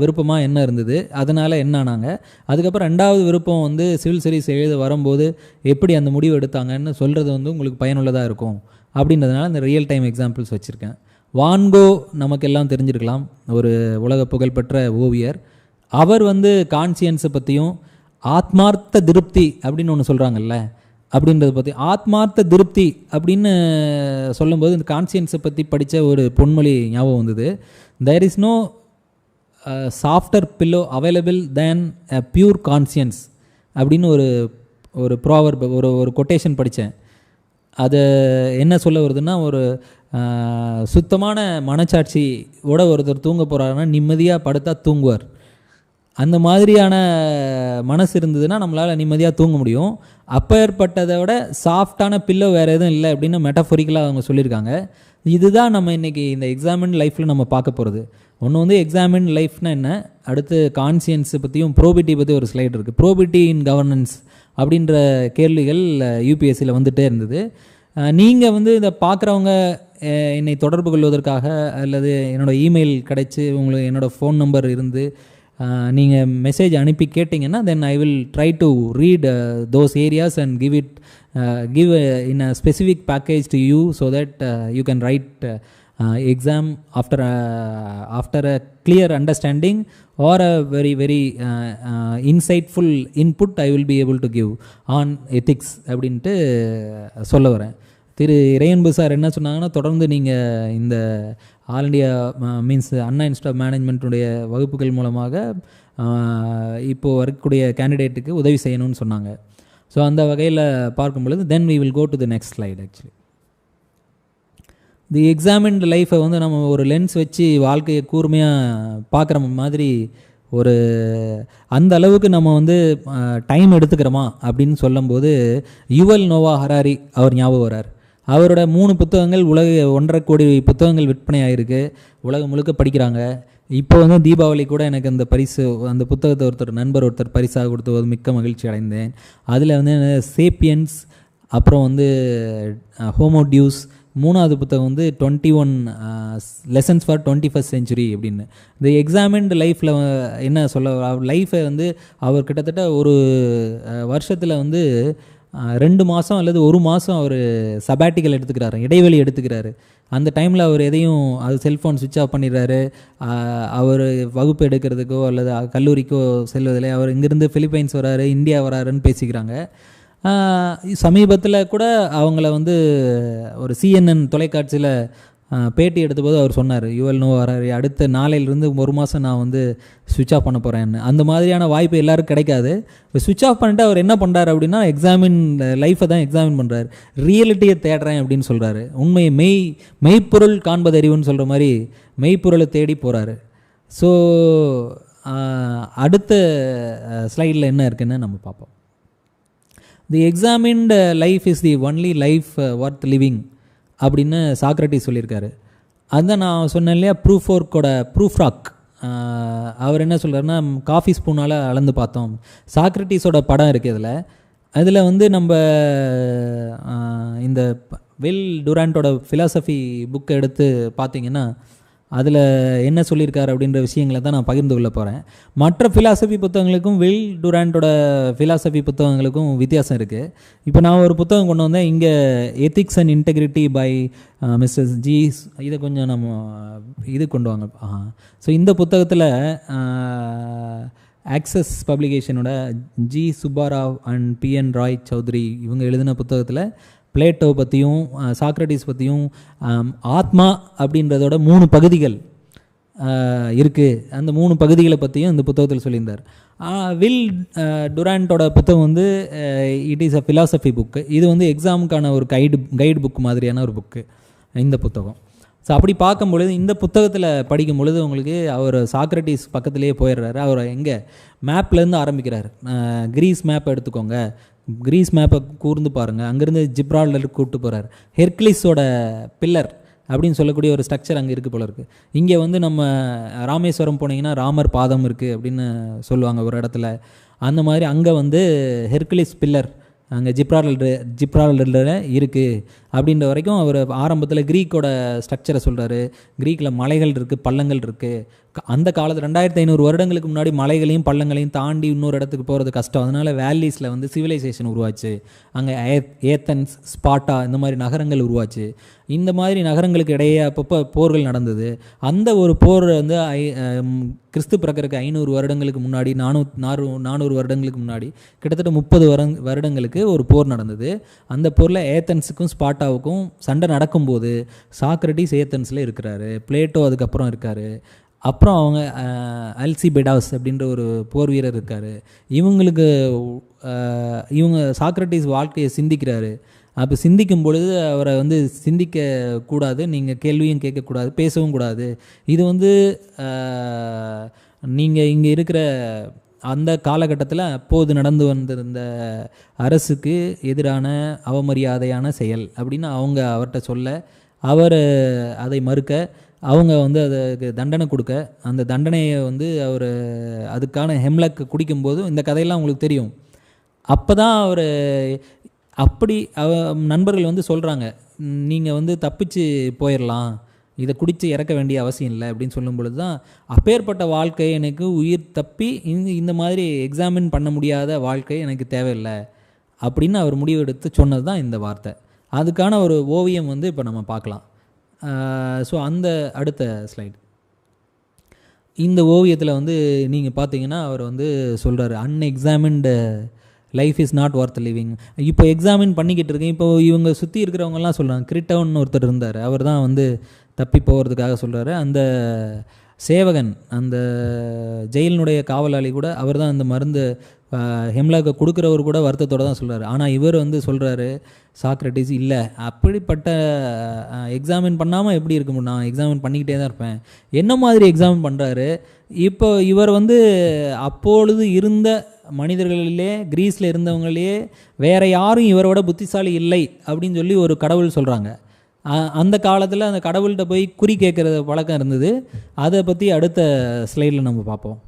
விருப்பமாக என்ன இருந்தது, அதனால் என்ன ஆனாங்க, அதுக்கப்புறம் 2வது விருப்பம் வந்து சிவில் சர்வீஸ் எழுத வரும்போது எப்படி அந்த முடிவு எடுத்தாங்கன்னு சொல்கிறது வந்து உங்களுக்கு பயனுள்ளதாக இருக்கும் அப்படின்றதுனால இந்த ரியல் டைம் எக்ஸாம்பிள்ஸ் வச்சுருக்கேன். வான்கோ நமக்கு எல்லாம் தெரிஞ்சிருக்கலாம், ஒரு உலக புகழ்பெற்ற ஓவியர். அவர் வந்து கான்சியன்ஸை பற்றியும் ஆத்மார்த்த திருப்தி அப்படின்னு ஒன்று சொல்கிறாங்கல்ல, அப்படின்றத பற்றி ஆத்மார்த்த திருப்தி அப்படின்னு சொல்லும்போது இந்த கான்சியன்ஸை பற்றி படித்த ஒரு பொன்மொழி ஞாபகம் வந்தது. There is no softer pillow available than a pure conscience அப்படின்னு ஒரு ப்ராவர்ப், ஒரு கொட்டேஷன் படித்தேன். அது என்ன சொல்ல வருதுன்னா, ஒரு சுத்தமான மனச்சாட்சியோட ஒருத்தர் தூங்க போகிறாருன்னா நிம்மதியாக படுத்தா தூங்குவார். அந்த மாதிரியான மனசு இருந்ததுன்னா நம்மளால் நிம்மதியாக தூங்க முடியும். அப்பேற்பட்டதை விட சாஃப்டான பில்லோ வேறு எதுவும் இல்லை அப்படின்னு மெட்டஃபோரிக்கலாக அவங்க சொல்லியிருக்காங்க. இதுதான் நம்ம இன்றைக்கி இந்த எக்ஸாமின் லைஃப்பில் நம்ம பார்க்க போகிறது. ஒன்று வந்து எக்ஸாமின் லைஃப்னால் என்ன, அடுத்து கான்சியன்ஸை பற்றியும் ப்ரோபிட்டி பற்றி ஒரு ஸ்லைட் இருக்குது. ப்ரோபிட்டி இன் கவர்னன்ஸ் அப்படின்ற கேள்விகள் யூபிஎஸ்சியில் வந்துகிட்டே இருந்தது. நீங்கள் வந்து இதை பார்க்குறவங்க என்னை தொடர்பு கொள்வதற்காக அல்லது என்னோடய இமெயில் கிடைச்சி உங்களுக்கு என்னோடய ஃபோன் நம்பர் இருந்து நீங்கள் மெசேஜ் அனுப்பி கேட்டிங்கன்னா then I will try to read those areas and give in a specific package to you so that you can write exam after a clear understanding or a very insightful input I will be able to give on ethics அப்படின்ட்டு சொல்ல வரேன். திரு இறையன்பு சார் என்ன சொன்னாங்கன்னா, தொடர்ந்து நீங்கள் இந்த all India Anna institute of மேனேஜ்மெண்ட்டுடைய வகுப்புகள் மூலமாக இப்போது வரக்கூடிய கேண்டிடேட்டுக்கு உதவி செய்யணும்னு சொன்னாங்க. ஸோ அந்த வகையில் பார்க்கும் பொழுது தென் we will go to the next slide. Actually the examined லைஃப்பை வந்து நம்ம ஒரு லென்ஸ் வச்சு வாழ்க்கையை கூர்மையாக பார்க்குற மாதிரி ஒரு அந்த அளவுக்கு நம்ம வந்து டைம் எடுத்துக்கிறோமா அப்படின்னு சொல்லும்போது யுவல் நோவா ஹராரி அவர் ஞாபகம் வரார். அவரோட 3 புத்தகங்கள் 1.5 கோடி புத்தகங்கள் விற்பனை ஆகிருக்கு, உலகம் முழுக்க படிக்கிறாங்க. இப்போ வந்து தீபாவளி கூட எனக்கு அந்த புத்தகத்தை நண்பர் ஒருத்தர் பரிசாக கொடுத்து மிக்க மகிழ்ச்சி அடைந்தேன். அதில் வந்து சேப்பியன்ஸ் அப்புறம் வந்து ஹோமோ டியூஸ், மூணாவது புத்தகம் வந்து 21 லெசன்ஸ் ஃபார் 21st செஞ்சுரி அப்படின்னு. இந்த எக்ஸாமின்டு லைஃப்பில் என்ன சொல்ல, லைஃப்பை வந்து அவர் கிட்டத்தட்ட ஒரு வருஷத்தில் வந்து 2 மாதம் அல்லது 1 மாதம் அவர் சபாட்டிக்கல் எடுத்துக்கிறாரு, இடைவெளி எடுத்துக்கிறாரு. அந்த டைமில் அவர் எதையும் அது செல்ஃபோன் சுவிட்ச் ஆஃப் பண்ணிடுறாரு. அவர் வகுப்பு எடுக்கிறதுக்கோ அல்லது கல்லூரிக்கோ செல்வதில்லை. அவர் இங்கேருந்து ஃபிலிப்பைன்ஸ் வராரு, இந்தியா வராருன்னு பேசிக்கிறாங்க. சமீபத்தில் கூட அவங்கள வந்து ஒரு CNN தொலைக்காட்சியில் பேட்டி எடுத்தபோது அவர் சொன்னார், யுவல் நோ வராரு, அடுத்த நாளையிலிருந்து 1 மாதம் நான் வந்து சுவிட்ச் ஆஃப் பண்ண போகிறேன்னு. அந்த மாதிரியான வாய்ப்பு எல்லாருக்கும் கிடைக்காது. சுவிட்ச் ஆஃப் பண்ணிட்டு அவர் என்ன பண்ணுறாரு அப்படின்னா, எக்ஸாமின் லைஃப்பை தான் எக்ஸாமின் பண்ணுறாரு. ரியாலிட்டியை தேடுறேன் அப்படின்னு சொல்கிறாரு. உண்மையை மெய்ப்பொருள் காண்பது அறிவுன்னு சொல்கிற மாதிரி மெய்ப்பொருளை தேடி போகிறாரு. ஸோ அடுத்த ஸ்லைடில் என்ன இருக்குன்னு நம்ம பார்ப்போம். The examined life is the only life worth living அப்படின்னு சாக்ரட்டிஸ் சொல்லியிருக்காரு. அதுதான் நான் சொன்னேன் இல்லையா, ப்ரூஃப்ராக். அவர் என்ன சொல்கிறாருன்னா, காஃபி ஸ்பூனால் அளந்து பார்த்தோம். சாக்ரட்டிஸோட படம் இருக்குது அதில் வந்து நம்ம இந்த வில் டுராண்டோட ஃபிலாசபி புக்கை எடுத்து பார்த்திங்கன்னா அதில் என்ன சொல்லியிருக்காரு அப்படின்ற விஷயங்களை தான் நான் பகிர்ந்து கொள்ள போகிறேன். மற்ற ஃபிலாசபி புத்தகங்களுக்கும் வில் டுராண்டோட ஃபிலாசபி புத்தகங்களுக்கும் வித்தியாசம் இருக்குது. இப்போ நான் ஒரு புத்தகம் கொண்டு வந்தேன் இங்கே, ethics and integrity by mister G. இதை கொஞ்சம் நம்ம இது கொண்டு வாங்க. ஸோ இந்த புத்தகத்தில் ஆக்சஸ் பப்ளிகேஷனோட G Subbarao and PN Roy Chowdhury இவங்க எழுதின புத்தகத்தில் பிளேட்டோ பற்றியும் சாக்ரட்டிஸ் பற்றியும் ஆத்மா அப்படின்றதோட 3 பகுதிகள் இருக்குது. அந்த 3 பகுதிகளை பற்றியும் இந்த புத்தகத்தில் சொல்லியிருந்தார். வில் டுராண்டோட புத்தகம் வந்து it is a philosophy book. இது வந்து எக்ஸாமுக்கான ஒரு கைடு புக் மாதிரியான ஒரு புக்கு இந்த புத்தகம். ஸோ அப்படி பார்க்கும் பொழுது இந்த புத்தகத்தில் படிக்கும் பொழுது உங்களுக்கு அவர் சாக்ரட்டிஸ் பக்கத்துலேயே போயிடுறாரு. அவர் எங்கே மேப்லேருந்து ஆரம்பிக்கிறார். கிரீஸ் மேப் எடுத்துக்கோங்க, கிரீஸ் மேப்பை கூர்ந்து பாருங்கள், அங்கேருந்து ஜிப்ரால்டர் கூப்பிட்டு போகிறார். ஹெர்குலிஸோட பில்லர் அப்படின்னு சொல்லக்கூடிய ஒரு ஸ்ட்ரக்சர் அங்கே இருக்குது போல இருக்குது. இங்கே வந்து நம்ம ராமேஸ்வரம் போனீங்கன்னா ராமர் பாதம் இருக்குது அப்படின்னு சொல்லுவாங்க ஒரு இடத்துல. அந்த மாதிரி அங்கே வந்து ஹெர்குலிஸ் பில்லர் அங்கே ஜிப்ரால்டரில் இருக்குது அப்படின்ற வரைக்கும் அவர் ஆரம்பத்தில் க்ரீக்கோட ஸ்ட்ரக்சரை சொல்கிறாரு. க்ரீக்கில் மலைகள் இருக்குது, பள்ளங்கள் இருக்குது. அந்த காலத்தில் 2500 வருடங்களுக்கு முன்னாடி மலைகளையும் பள்ளங்களையும் தாண்டி இன்னொரு இடத்துக்கு போகிறது கஷ்டம். அதனால் வேலிஸில் வந்து சிவிலைசேஷன் உருவாச்சு. அங்கே ஏத்தன்ஸ், ஸ்பாட்டா இந்த மாதிரி நகரங்கள் உருவாச்சு. இந்த மாதிரி நகரங்களுக்கு இடையே அப்பப்போ போர்கள் நடந்தது. அந்த ஒரு போர் வந்து கிறிஸ்து பிறக்கறதுக்கு 500 வருடங்களுக்கு முன்னாடி 400 வருடங்களுக்கு முன்னாடி கிட்டத்தட்ட 30 வருடங்களுக்கு ஒரு போர் நடந்தது. அந்த போரில் ஏத்தன்ஸுக்கும் ஸ்பாட்டாவுக்கும் சண்டை நடக்கும்போது சாக்ரட்டிஸ் ஏத்தன்ஸில் இருக்கிறாரு, பிளேட்டோ அதுக்கப்புறம் இருக்கார். அப்புறம் அவங்க அல்சிபெடாஸ் அப்படின்ற ஒரு போர் வீரர் இருக்கார். இவங்க சாக்ரட்டிஸ் வாழ்க்கையை சிந்திக்கிறாரு. அப்போ சிந்திக்கும் பொழுது அவரை வந்து சிந்திக்கக்கூடாது, நீங்கள் கேள்வியும் கேட்கக்கூடாது, பேசவும் கூடாது. இது வந்து நீங்கள் இங்கே இருக்கிற அந்த காலகட்டத்தில் அப்போது நடந்து வந்திருந்த அரசுக்கு எதிரான அவமரியாதையான செயல் அப்படின்னு அவங்க அவர்கிட்ட சொல்ல, அவர் அதை மறுக்க, அவங்க வந்து அதுக்கு தண்டனை கொடுக்க, அந்த தண்டனையை வந்து அவர் அதுக்கான ஹெம்லக் குடிக்கும்போது இந்த கதையெல்லாம் உங்களுக்கு தெரியும். அப்போ தான் அவர் அப்படி நண்பர்கள் வந்து சொல்கிறாங்க, நீங்கள் வந்து தப்பிச்சு போயிடலாம், இதை குடித்து இறக்க வேண்டிய அவசியம் இல்லை அப்படின்னு சொல்லும் பொழுது தான் அப்பேற்பட்ட வாழ்க்கை எனக்கு உயிர் தப்பி இந்த மாதிரி எக்ஸாமின் பண்ண முடியாத வாழ்க்கை எனக்கு தேவையில்லை அப்படின்னு அவர் முடிவெடுத்து சொன்னது தான் இந்த வார்த்தை. அதுக்கான ஒரு ஓவியம் வந்து இப்போ நம்ம பார்க்கலாம். ஸோ அந்த அடுத்த ஸ்லைடு. இந்த ஓவியத்தில் வந்து நீங்கள் பார்த்தீங்கன்னா அவர் வந்து சொல்கிறாரு, unexamined life is not worth living. இப்போ எக்ஸாமின் பண்ணிக்கிட்டு இருக்கேன். இப்போ இவங்க சுற்றி இருக்கிறவங்கலாம் சொல்கிறாங்க. கிரிட்டவுன்னு ஒருத்தர் இருந்தார், அவர் தான் வந்து தப்பி போகிறதுக்காக சொல்கிறாரு. அந்த சேவகன், அந்த ஜெயிலினுடைய காவலாளி கூட அவர் தான் அந்த மருந்து ஹெம்லாக்கை கொடுக்குறவர் கூட வருத்தத்தோடு தான் சொல்கிறார். ஆனால் இவர் வந்து சொல்கிறாரு, சாக்ரட்டிஸ் இல்லை, அப்படிப்பட்ட எக்ஸாமின் பண்ணாமல் எப்படி இருக்க முடியும், நான் எக்ஸாமின் பண்ணிக்கிட்டே தான் இருப்பேன். என்ன மாதிரி எக்ஸாமின் பண்ணுறாரு. இப்போ இவர் வந்து அப்பொழுது இருந்த மனிதர்களிலே, கிரீஸில் இருந்தவங்களே வேறு யாரும் இவரோட புத்திசாலி இல்லை அப்படின்னு சொல்லி ஒரு கடவுள் சொல்கிறாங்க. அந்த காலத்தில் அந்த கடவுள்கிட்ட போய் குறி கேட்குற பழக்கம் இருந்தது. அதை பற்றி அடுத்த ஸ்லைடில் நம்ம பார்ப்போம்.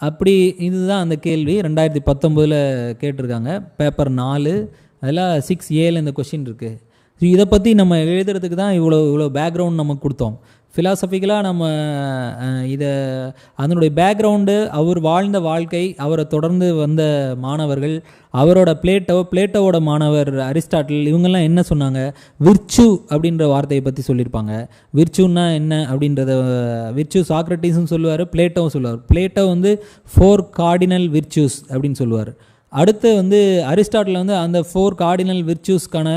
அப்படி இதுதான் அந்த கேள்வி 2019 கேட்டிருக்காங்க. பேப்பர் 4 அதில் 6Aல இந்த கொஷின் இருக்குது. இதை பற்றி நம்ம எழுதுறதுக்கு தான் இவ்வளோ பேக்ரவுண்ட் நமக்கு கொடுத்தோம். ஃபிலாசபிக்கலாக நம்ம இதை அதனுடைய பேக்ரவுண்டு, அவர் வாழ்ந்த வாழ்க்கை, அவரை தொடர்ந்து வந்த மாணவர்கள், அவரோட பிளேட்டோவோட மாணவர் அரிஸ்டாட்டில், இவங்கெல்லாம் என்ன சொன்னாங்க, விர்ச்சு அப்படின்ற வார்த்தையை பற்றி சொல்லியிருப்பாங்க. விர்ச்சுன்னா என்ன அப்படின்றத, விர்ச்சு சாக்ரட்டிஸும் சொல்லுவார், பிளேட்டோவும் சொல்லுவார். பிளேட்டோ வந்து 4 கார்டினல் விர்ச்சுஸ் அப்படின்னு சொல்லுவார். அடுத்து வந்து அரிஸ்டாட்டில் வந்து அந்த 4 கார்டினல் விர்ச்சுஸ்க்கான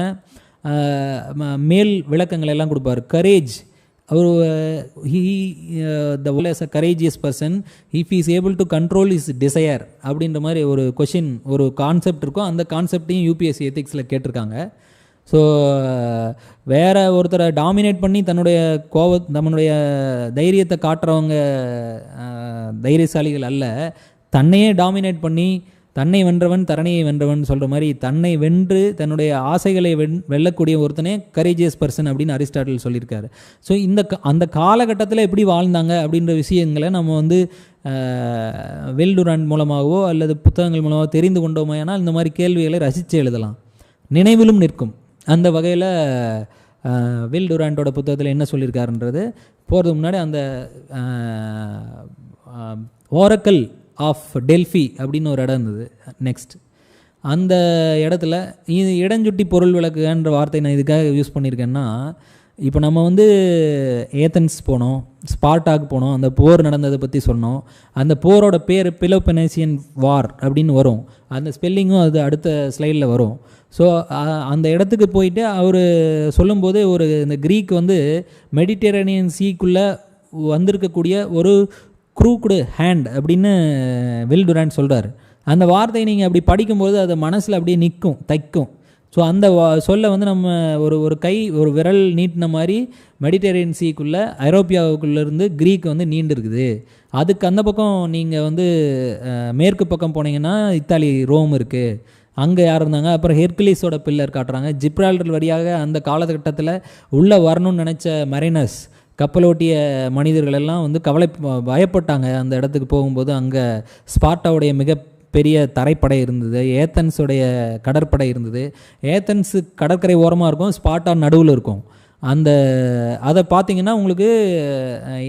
மேல் விளக்கங்கள் எல்லாம் கொடுப்பார். கரேஜ், அவர் the whole as a courageous person if he is able to control his desire அப்படின்ற மாதிரி ஒரு கொஷின், ஒரு கான்செப்ட் இருக்கும். அந்த கான்செப்டையும் யூபிஎஸ்சி எத்திக்ஸில் கேட்டிருக்காங்க. ஸோ வேறு ஒருத்தரை டாமினேட் பண்ணி தன்னுடைய தைரியத்தை காட்டுறவங்க தைரியசாலிகள் அல்ல. தன்னையே டாமினேட் பண்ணி தன்னை வென்றவன் தரணியை வென்றவன் சொல்கிற மாதிரி தன்னை வென்று தன்னுடைய ஆசைகளை வெல்லக்கூடிய ஒருத்தனே கரேஜியஸ் பர்சன் அப்படின்னு அரிஸ்டாட்டில் சொல்லியிருக்காரு. ஸோ அந்த காலகட்டத்தில் எப்படி வாழ்ந்தாங்க அப்படின்ற விஷயங்களை நம்ம வந்து வில் டுராண்ட் மூலமாகவோ அல்லது புத்தகங்கள் மூலமாக தெரிந்து கொண்டோமையானால் இந்த மாதிரி கேள்விகளை ரசித்து எழுதலாம், நினைவிலும் நிற்கும். அந்த வகையில் வில் டுராண்டோட புத்தகத்தில் என்ன சொல்லியிருக்காருன்றது போகிறதுக்கு முன்னாடி அந்த ஓரக்கல் ஆஃப் டெல்ஃபி அப்படின்னு ஒரு இடம் இருந்தது. நெக்ஸ்ட் அந்த இடத்துல இது இடஞ்சுட்டி பொருள் விளக்குன்ற வார்த்தை நான் இதுக்காக யூஸ் பண்ணியிருக்கேன்னா, இப்போ நம்ம வந்து ஏத்தன்ஸ் போனோம், ஸ்பார்டாக் போனோம், அந்த போர் நடந்ததை பற்றி சொன்னோம். அந்த போரோட பேர் பெலோபனேசியன் வார் அப்படின்னு வரும். அந்த ஸ்பெல்லிங்கும் அது அடுத்த ஸ்லைடில் வரும். ஸோ அந்த இடத்துக்கு போயிட்டு அவர் சொல்லும்போது இந்த க்ரீக் வந்து மெடிட்டரேனியன் சீக்குள்ளே வந்திருக்கக்கூடிய ஒரு க்ரூக்டு ஹேண்ட் அப்படின்னு வில் டுராண்ட் சொல்கிறார். அந்த வார்த்தையை நீங்கள் அப்படி படிக்கும்போது அது மனசில் அப்படியே நிற்கும், தைக்கும். ஸோ அந்த சொல்ல வந்து நம்ம ஒரு கை ஒரு விரல் நீட்டின மாதிரி மெடிட்டரேனியன் சீக்குள்ளே ஐரோப்பியாவுக்குள்ளேருந்து க்ரீக் வந்து நீண்டு இருக்குது. அதுக்கு அந்த பக்கம் நீங்கள் வந்து மேற்கு பக்கம் போனீங்கன்னா இத்தாலி, ரோம் இருக்குது. அங்கே யார் இருந்தாங்க, அப்புறம் ஹெர்குலிஸோட பில்லர் காட்டுறாங்க. ஜிப்ரால்டர் வழியாக அந்த காலகட்டத்தில் உள்ளே வரணும்னு நினச்ச மரைனர்ஸ், கப்பலோட்டிய மனிதர்கள் எல்லாம் வந்து பயப்பட்டாங்க அந்த இடத்துக்கு போகும்போது. அங்கே ஸ்பார்ட்டாவுடைய மிகப்பெரிய தரைப்படை இருந்தது, ஏத்தன்ஸுடைய கடற்படை இருந்தது. ஏத்தன்ஸு கடற்கரை ஓரமாக இருக்கும், ஸ்பார்ட்டா நடுவில் இருக்கும். அதை பார்த்தீங்கன்னா உங்களுக்கு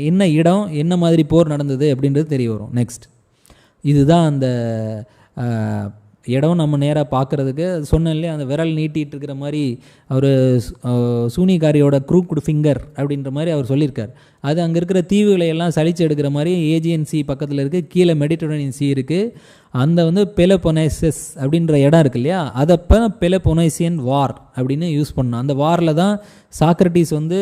என்ன இடம், என்ன மாதிரி போர் நடந்தது அப்படின்றது தெரிய வரும். நெக்ஸ்ட் இதுதான் அந்த இடம் நம்ம நேராக பார்க்குறதுக்கு சொன்னேன் இல்லையா, அந்த விரல் நீட்டிகிட்டு இருக்கிற மாதிரி அவர் சூனிகாரியோட க்ரூக்டு ஃபிங்கர் அப்படின்ற மாதிரி அவர் சொல்லியிருக்கார். அது அங்கே இருக்கிற தீவுகளை எல்லாம் சளிச்சு எடுக்கிற மாதிரி ஏஜியன் சி பக்கத்தில் இருக்குது, கீழே மெடிட்டரேனியன் சி இருக்குது. அந்த வந்து பெலோபொனேசஸ் அப்படின்ற இடம் இருக்குது இல்லையா, அதப்போ பெலோபொனேசியன் வார் அப்படின்னு யூஸ் பண்ணோம். அந்த வாரில் தான் சாக்ரட்டிஸ் வந்து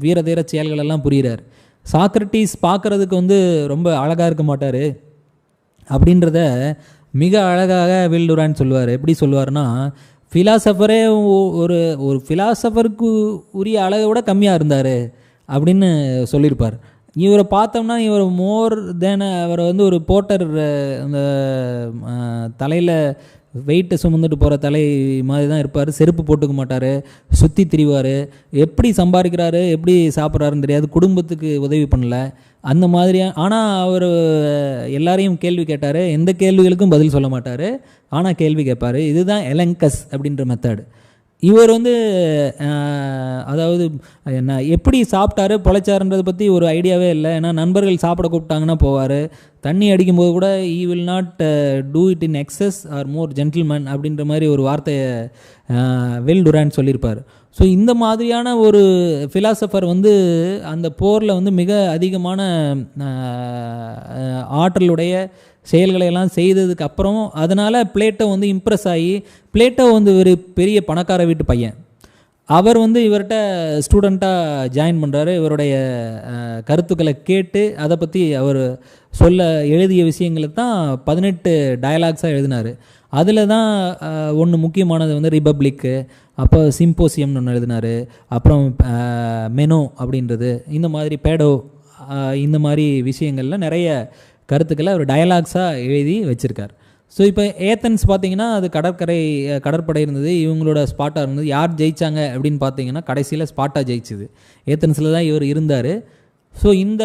வீரதீர செயல்களெல்லாம் புரிகிறார். சாக்ரட்டிஸ் பார்க்குறதுக்கு வந்து ரொம்ப அழகாக இருக்க மாட்டார் அப்படின்றத மிக அழகாக வில் டுராண்ட் சொல்லுவார். எப்படி சொல்லுவார்னா, ஃபிலாசபரே ஒரு ஃபிலாசபருக்கு உரிய அழகை விட கம்மியாக இருந்தார் அப்படின்னு சொல்லியிருப்பார். இவரை பார்த்தோம்னா இவர் மோர் தேன் அவரை வந்து ஒரு போர்ட்டர், அந்த தலையில் வெயிட்டை சுமந்துட்டு போகிற தலை மாதிரி தான் இருப்பார். செருப்பு போட்டுக்க மாட்டார், சுற்றி திரிவார். எப்படி சம்பாதிக்கிறாரு, எப்படி சாப்பிட்றாருன்னு தெரியாது, குடும்பத்துக்கு உதவி பண்ணல அந்த மாதிரியாக. ஆனால் அவர் எல்லாரையும் கேள்வி கேட்டார், எந்த கேள்விகளுக்கும் பதில் சொல்ல மாட்டார், ஆனால் கேள்வி கேட்பார். இதுதான் எலங்கஸ் அப்படின்ற மெத்தட். இவர் வந்து அதாவது என்ன எப்படி சாப்பிட்டாரு பொழைச்சாருன்றதை பற்றி ஒரு ஐடியாவே இல்லை. ஏன்னா நண்பர்கள் சாப்பிட கூப்பிட்டாங்கன்னா போவார். தண்ணி அடிக்கும்போது கூட he will not do it in excess or more gentleman அப்படின்ற மாதிரி ஒரு வார்த்தையை வில் டுராண்ட் சொல்லியிருப்பார். ஸோ இந்த மாதிரியான ஒரு ஃபிலாசபர் வந்து அந்த போரில் வந்து மிக அதிகமான ஆற்றலுடைய செயல்களையெல்லாம் செய்ததுக்கு அப்புறம் அதனால் பிளேட்டோ வந்து இம்ப்ரெஸ் ஆகி, பிளேட்டோ வந்து ஒரு பெரிய பணக்கார வீட்டு பையன், அவர் வந்து இவர்கிட்ட ஸ்டூடெண்ட்டாக ஜாயின் பண்ணுறாரு. இவருடைய கருத்துக்களை கேட்டு அதை பற்றி அவர் எழுதிய விஷயங்களை தான் 18 டயலாக்ஸாக எழுதினார். அதில் தான் ஒன்று முக்கியமானது வந்து ரிபப்ளிக்கு, அப்போ சிம்போசியம்னு ஒன்று எழுதினார், அப்புறம் மெனோ அப்படின்றது, இந்த மாதிரி பேடோ, இந்த மாதிரி விஷயங்களில் நிறைய கருத்துக்களை அவர் டயலாக்ஸாக எழுதி வச்சுருக்கார். ஸோ இப்போ ஏத்தன்ஸ் பார்த்தீங்கன்னா அது கடற்படை இருந்தது, இவங்களோட ஸ்பாட்டா இருந்தது. யார் ஜெயித்தாங்க அப்படின்னு பார்த்தீங்கன்னா கடைசியில் ஸ்பாட்டா ஜெயிச்சுது. ஏத்தன்ஸில் தான் இவர் இருந்தார். ஸோ இந்த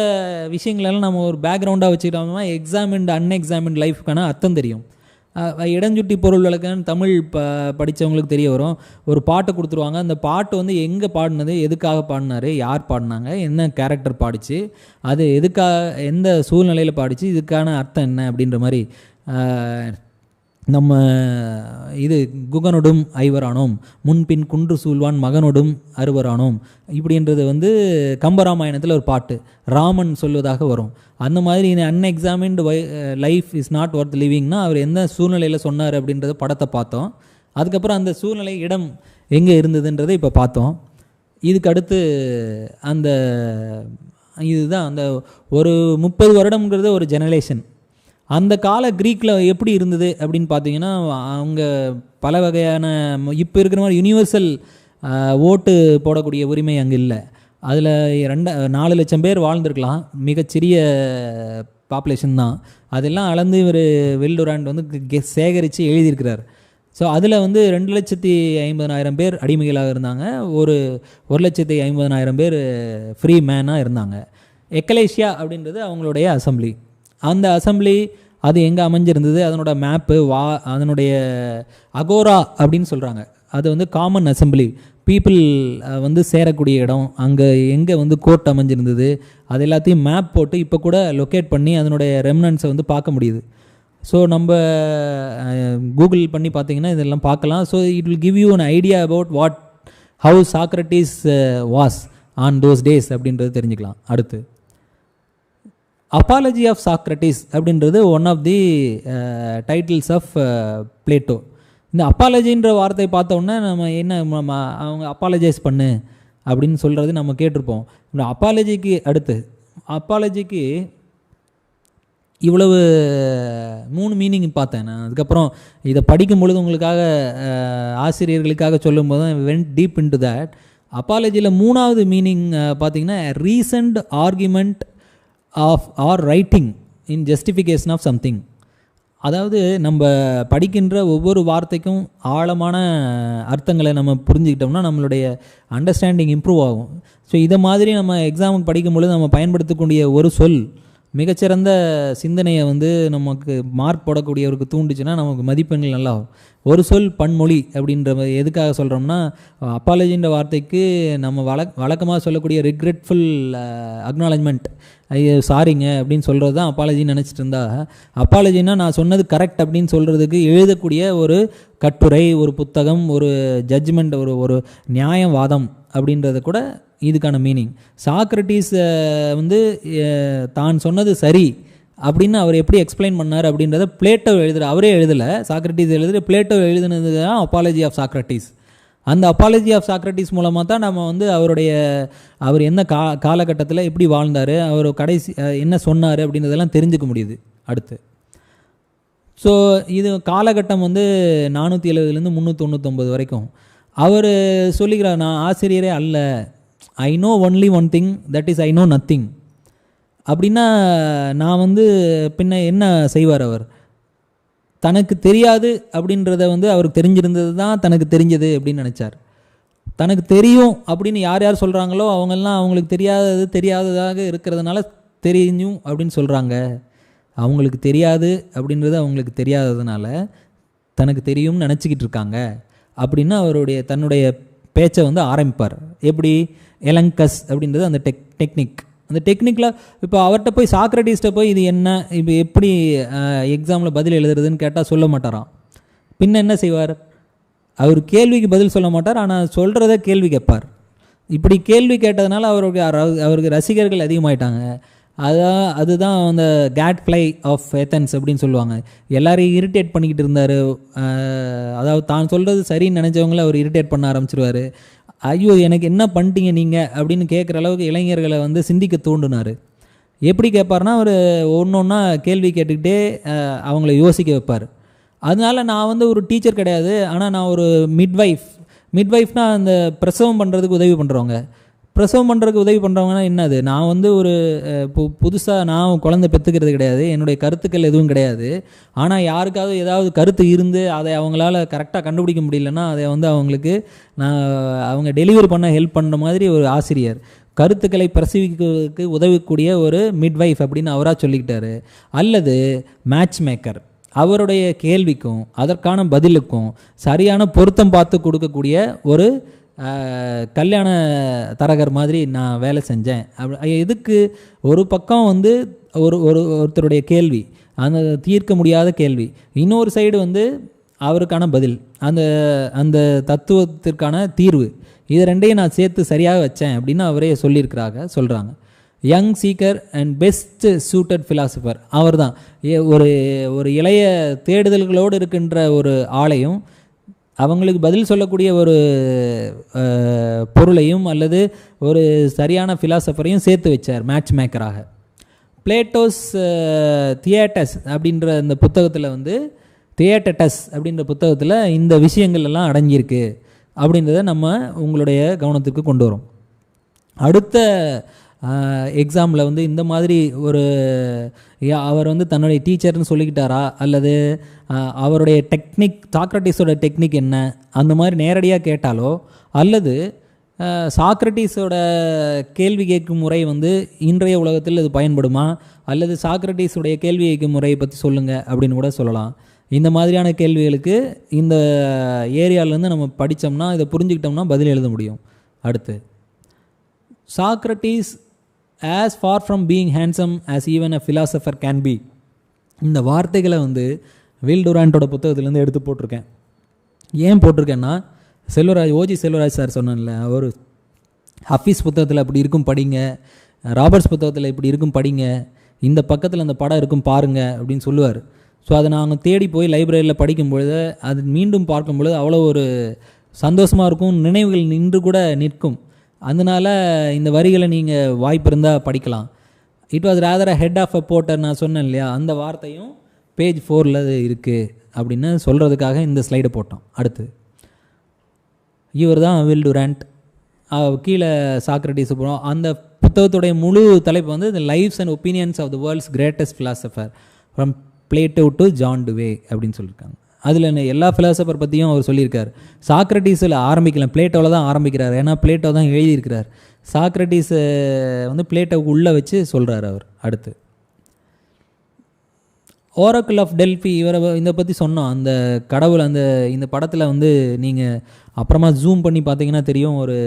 விஷயங்களெல்லாம் நம்ம ஒரு பேக்ரவுண்டாக வச்சுக்கிட்டோம்னா எக்ஸாமின்டு அன்எக்ஸாமின்ட் லைஃப்க்கான அர்த்தம் தெரியும். இடஞ்சுட்டி பொருள் விளக்கம்னு தமிழ் படித்தவங்களுக்கு தெரிய வரும். ஒரு பாட்டை கொடுத்துருவாங்க. அந்த பாட்டு வந்து எங்கே பாடினது, எதுக்காக பாடினாரு, யார் பாடினாங்க, என்ன கேரக்டர் பாடிச்சு, அது எதுக்காக எந்த சூழ்நிலையில் பாடிச்சு, இதுக்கான அர்த்தம் என்ன அப்படின்ற மாதிரி நம்ம இது குகனொடும் ஐவரானோம் முன்பின் குன்று சூழ்வான் மகனொடும் அறுவரானோம் இப்படின்றது வந்து கம்பராமாயணத்தில் ஒரு பாட்டு ராமன் சொல்வதாக வரும். அந்த மாதிரி இந்த அன்எக்ஸாமின்டு லைஃப் இஸ் நாட் ஒர்த் லிவிங்னா அவர் எந்த சூழ்நிலையில் சொன்னார் அப்படின்றத படத்தை பார்த்தோம். அதுக்கப்புறம் அந்த சூழ்நிலை இடம் எங்கே இருந்ததுன்றதை இப்போ பார்த்தோம். இதுக்கு அடுத்து அந்த இதுதான் அந்த ஒரு 30 வருடம்ங்கிறது ஒரு ஜெனரேஷன். அந்த கால க்ரீக்கில் எப்படி இருந்தது அப்படின்னு பார்த்தீங்கன்னா, அவங்க பல வகையான இப்போ இருக்கிற மாதிரி யுனிவர்சல் ஓட்டு போடக்கூடிய உரிமை அங்கே இல்லை. அதில் 4 லட்சம் பேர் வாழ்ந்துருக்கலாம், மிகச்சிறிய பாப்புலேஷன் தான். அதெல்லாம் அளந்து இவர் வெல்டுராண்ட் வந்து சேகரித்து எழுதியிருக்கிறார். ஸோ அதில் வந்து 2,50,000 பேர் அடிமைகளாக இருந்தாங்க, 1,50,000 பேர் ஃப்ரீ மேனாக இருந்தாங்க. எக்கலேசியா அப்படின்றது அவங்களுடைய அசம்பிளி. அந்த அசம்பிளி அது எங்கே அமைஞ்சிருந்தது, அதனோட மேப்பு அதனுடைய அகோரா அப்படின்னு சொல்கிறாங்க. அது வந்து காமன் அசம்பிளி, பீப்புள் வந்து சேரக்கூடிய இடம். அங்கே எங்கே வந்து கோர்ட் அமைஞ்சிருந்தது அது எல்லாத்தையும் மேப் போட்டு இப்போ கூட லொக்கேட் பண்ணி அதனுடைய ரெமினன்ஸை வந்து பார்க்க முடியுது. ஸோ நம்ம கூகுள் பண்ணி பார்த்தீங்கன்னா இதெல்லாம் பார்க்கலாம். So it will give you an idea about how Socrates was on those days அப்படின்றது தெரிஞ்சுக்கலாம். அடுத்து அப்பாலஜி ஆஃப் சாக்ரட்டிஸ் அப்படின்றது one of the titles of Plato. இந்த அப்பாலஜின்ற வார்த்தை பார்த்தோன்னே நம்ம என்ன அவங்க அப்பாலஜைஸ் பண்ணு அப்படின்னு சொல்கிறது நம்ம கேட்டிருப்போம். இந்த அப்பாலஜிக்கு அடுத்து அப்பாலஜிக்கு இவ்வளவு 3 மீனிங் பார்த்தேன் நான். அதுக்கப்புறம் இதை படிக்கும் பொழுது உங்களுக்காக ஆசிரியர்களுக்காக சொல்லும் போது வென்ட் டீப் இன்டு தட். அப்பாலஜியில் 3வது மீனிங் பார்த்தீங்கன்னா reasoned argument of or writing in justification of something. அதாவது நம்ம படிக்கின்ற ஒவ்வொரு வார்த்தைக்கும் ஆழமான அர்த்தங்களை நம்ம புரிஞ்சுக்கிட்டோம்னா நம்மளுடைய அண்டர்ஸ்டாண்டிங் இம்ப்ரூவ் ஆகும். ஸோ இதை மாதிரி நம்ம எக்ஸாமுக்கு படிக்கும்பொழுது நம்ம பயன்படுத்தக்கூடிய ஒரு சொல் மிகச்சிறந்த சிந்தனையை வந்து நமக்கு மார்க் போடக்கூடியவருக்கு தூண்டுச்சுன்னா நமக்கு மதிப்பெண்கள் நல்லா ஆகும். ஒரு சொல் பன்மொழி அப்படின்ற எதுக்காக சொல்கிறோம்னா, அப்பாலஜின்ற வார்த்தைக்கு நம்ம வழக்கமாக சொல்லக்கூடிய ரிக்ரெட்ஃபுல் அக்னாலஜ்மெண்ட், ஐயோ சாரிங்க அப்படின்னு சொல்கிறது தான் அப்பாலஜின்னு நினச்சிட்டு இருந்தா, அப்பாலஜின்னா நான் சொன்னது கரெக்ட் அப்படின்னு சொல்கிறதுக்கு எழுதக்கூடிய ஒரு கட்டுரை, ஒரு புத்தகம், ஒரு ஜட்ஜ்மெண்ட், ஒரு நியாயவாதம் அப்படின்றத கூட இதுக்கான மீனிங். சாக்ரட்டிஸ் வந்து தான் சொன்னது சரி அப்படின்னு அவர் எப்படி எக்ஸ்பிளைன் பண்ணார் அப்படின்றத பிளேட்டோ எழுதுகிற, அவரே எழுதலை, சாக்ரட்டிஸ் எழுதுகிற, பிளேட்டோ எழுதுனது தான் அப்பாலஜி ஆஃப் சாக்ரட்டிஸ். அந்த அப்பாலஜி ஆஃப் சாக்ரட்டிஸ் மூலமாக தான் நம்ம வந்து அவர் எந்த காலகட்டத்தில் எப்படி வாழ்ந்தார், அவர் கடைசி என்ன சொன்னார் அப்படின்றதெல்லாம் தெரிஞ்சுக்க முடியுது. அடுத்து ஸோ இது காலகட்டம் வந்து 470லேருந்து 399 வரைக்கும். அவர் சொல்லிக்கிறார், நான் ஆசிரியரே அல்ல, I know only one thing, that is I know nothing. அப்படின்னா நான் வந்து பின்ன என்ன செய்வார், அவர் தனக்கு தெரியாது அப்படின்றத வந்து அவருக்கு தெரிஞ்சிருந்தது தான் தனக்கு தெரிஞ்சது அப்படின்னு நினச்சார். தனக்கு தெரியும் அப்படின்னு யார் யார் சொல்கிறாங்களோ அவங்கெல்லாம் அவங்களுக்கு தெரியாததாக இருக்கிறதுனால தெரியும் அப்படின்னு சொல்கிறாங்க. அவங்களுக்கு தெரியாது அப்படின்றது அவங்களுக்கு தெரியாததுனால தனக்கு தெரியும்னு நினச்சிக்கிட்டு இருக்காங்க அப்படின்னு தன்னுடைய பேச்சை வந்து ஆரம்பிப்பார். எப்படி எலங்கஸ் அப்படின்றது அந்த டெக்னிக். அந்த டெக்னிக்கில் இப்போ அவர்கிட்ட போய் சாக்ரட்டிஸ்ட்டை போய் இது என்ன, இப்போ எப்படி எக்ஸாமில் பதில் எழுதுறதுன்னு கேட்டால் சொல்ல மாட்டாராம். பின்ன என்ன செய்வார், அவர் கேள்விக்கு பதில் சொல்ல மாட்டார், ஆனால் சொல்கிறத கேள்வி கேட்பார். இப்படி கேள்வி கேட்டதுனால அவருக்கு ரசிகர்கள் அதிகமாயிட்டாங்க. அதுதான் அந்த கேட் ஃப்ளை ஆஃப் ஏத்தன்ஸ் அப்படின்னு சொல்லுவாங்க. எல்லாரையும் இரிட்டேட் பண்ணிக்கிட்டு இருந்தார். அதாவது தான் சொல்கிறது சரின்னு நினச்சவங்கள அவர் இரிட்டேட் பண்ண ஆரம்பிச்சிருவார். ஐயோ எனக்கு என்ன பண்ணிட்டீங்க நீங்கள் அப்படின்னு கேட்குற அளவுக்கு இளைஞர்களை வந்து சிந்திக்க தூண்டினார். எப்படி கேட்பார்னா, அவர் ஒன்றா கேள்வி கேட்டுக்கிட்டே அவங்கள யோசிக்க வைப்பார். அதனால நான் வந்து ஒரு டீச்சர் கிடையாது, ஆனால் நான் ஒரு மிட்வைஃப்னால் அந்த பிரசவம் பண்ணுறதுக்கு உதவி பண்ணுறவங்க. பிரசவம் பண்ணுறதுக்கு உதவி பண்ணுறவங்கன்னா என்னது, நான் வந்து ஒரு புதுசாக நான் குழந்தை பெற்றுக்கிறது கிடையாது, என்னுடைய கருத்துக்கள் எதுவும் கிடையாது. ஆனால் யாருக்காவது ஏதாவது கருத்து இருந்து அதை அவங்களால கரெக்டாக கண்டுபிடிக்க முடியலன்னா அதை வந்து அவங்களுக்கு அவங்க டெலிவரி பண்ண ஹெல்ப் பண்ணுற மாதிரி ஒரு ஆசிரியர், கருத்துக்களை பிரசவிக்கிறதுக்கு உதவக்கூடிய ஒரு மிட்வைஃப் அப்படின்னு அவராக சொல்லிக்கிட்டாரு. அல்லது மேட்ச் மேக்கர், அவருடைய கேள்விக்கும் அதற்கான பதிலுக்கும் சரியான பொருத்தம் பார்த்து கொடுக்கக்கூடிய ஒரு கல்யாண தரகர் மாதிரி நான் வேலை செஞ்சேன். எதுக்கு ஒரு பக்கம் வந்து ஒருத்தருடைய கேள்வி, அந்த தீர்க்க முடியாத கேள்வி, இன்னொரு சைடு வந்து அவருக்கான பதில், அந்த தத்துவத்திற்கான தீர்வு, இது ரெண்டையும் நான் சேர்த்து சரியாக வச்சேன் அப்படின்னு அவரே சொல்கிறாங்க. Young seeker and best suited philosopher அவர் தான். ஒரு இளைய தேடுதல்களோடு இருக்கின்ற ஒரு ஆளையும் அவங்களுக்கு பதில் சொல்லக்கூடிய ஒரு பொருளையும் அல்லது ஒரு சரியான ஃபிலாசபரையும் சேர்த்து வச்சார் மேட்ச் மேக்கராக. பிளேட்டோஸ் தியேட்டஸ் அப்படின்ற இந்த புத்தகத்தில் வந்து தியேட்டஸ் அப்படின்ற புத்தகத்தில் இந்த விஷயங்கள் எல்லாம் அடங்கியிருக்கு அப்படின்றத நம்ம உங்களுடைய கவனத்துக்கு கொண்டு வரோம். அடுத்த எக்ஸாமில் வந்து இந்த மாதிரி அவர் வந்து தன்னுடைய டீச்சர்னு சொல்லிக்கிட்டாரா அல்லது அவருடைய டெக்னிக், சாக்ரட்டிஸோட டெக்னிக் என்ன அந்த மாதிரி நேரடியாக கேட்டாலோ அல்லது சாக்ரட்டிஸோட கேள்வி கேட்கும் முறை வந்து இன்றைய உலகத்தில் இது பயன்படுமா அல்லது சாக்ரட்டிஸுடைய கேள்வி கேட்கும் முறையை பற்றி சொல்லுங்கள் அப்படின்னு கூட சொல்லலாம். இந்த மாதிரியான கேள்விகளுக்கு இந்த ஏரியாவிலேருந்து நம்ம படித்தோம்னா, இதை புரிஞ்சுக்கிட்டோம்னா பதில் எழுத முடியும். அடுத்து, Socrates as far from being handsome as even a philosopher can be. இந்த வார்த்தைகளை வந்து வில் டுராண்டோட புத்தகத்திலேருந்து எடுத்து போட்டிருக்கேன். ஏன் போட்டிருக்கேன்னா, ஓஜி செல்வராஜ் சார் சொன்னான்ல, அவர் ஹஃபீஸ் புத்தகத்தில் அப்படி இருக்கும் படிங்க, ராபர்ட்ஸ் புத்தகத்தில் இப்படி இருக்கும் படிங்க, இந்த பக்கத்தில் அந்த படம் இருக்கும் பாருங்க அப்படின்னு சொல்லுவார். ஸோ அதை நாங்கள் தேடி போய் லைப்ரரியில் படிக்கும்பொழுது அது மீண்டும் பார்க்கும்பொழுது அவ்வளோ ஒரு சந்தோஷமாக இருக்கும், நினைவுகள் நின்று கூட நிற்கும். அதனால் இந்த வரிகளை நீங்கள் வாய்ப்பு இருந்தால் படிக்கலாம். It was rather a head of a porter, நான் சொன்னேன் இல்லையா, அந்த வார்த்தையும் பேஜ் 4ல் இருக்குது அப்படின்னு சொல்கிறதுக்காக இந்த ஸ்லைடை போட்டோம். அடுத்து, இவர் தான் வில் டுராண்ட். கீழே சாக்ரட்டிஸ் போகிறோம். அந்த புத்தகத்துடைய முழு தலைப்பு வந்து the lives and opinions of the world's greatest philosopher from Plato to John Dewey அப்படின்னு சொல்லியிருக்காங்க. அதில் எல்லா ஃபிலாசபர் பற்றியும் அவர் சொல்லியிருக்கார். சாக்ரட்டிஸில் ஆரம்பிக்கலாம், பிளேட்டோவில் தான் ஆரம்பிக்கிறார். ஏன்னா பிளேட்டோ தான் எழுதியிருக்கிறார். சாக்ரட்டிஸை வந்து பிளேட்டோவுக்கு உள்ளே வச்சு சொல்கிறார் அவர். அடுத்து, ஓரக்கிள் ஆஃப் டெல்ஃபி, இவரை இதை பற்றி சொன்னோம். அந்த கடவுள் இந்த படத்தில் வந்து நீங்கள் அப்புறமா ஜூம் பண்ணி பார்த்தீங்கன்னா தெரியும், ஒரு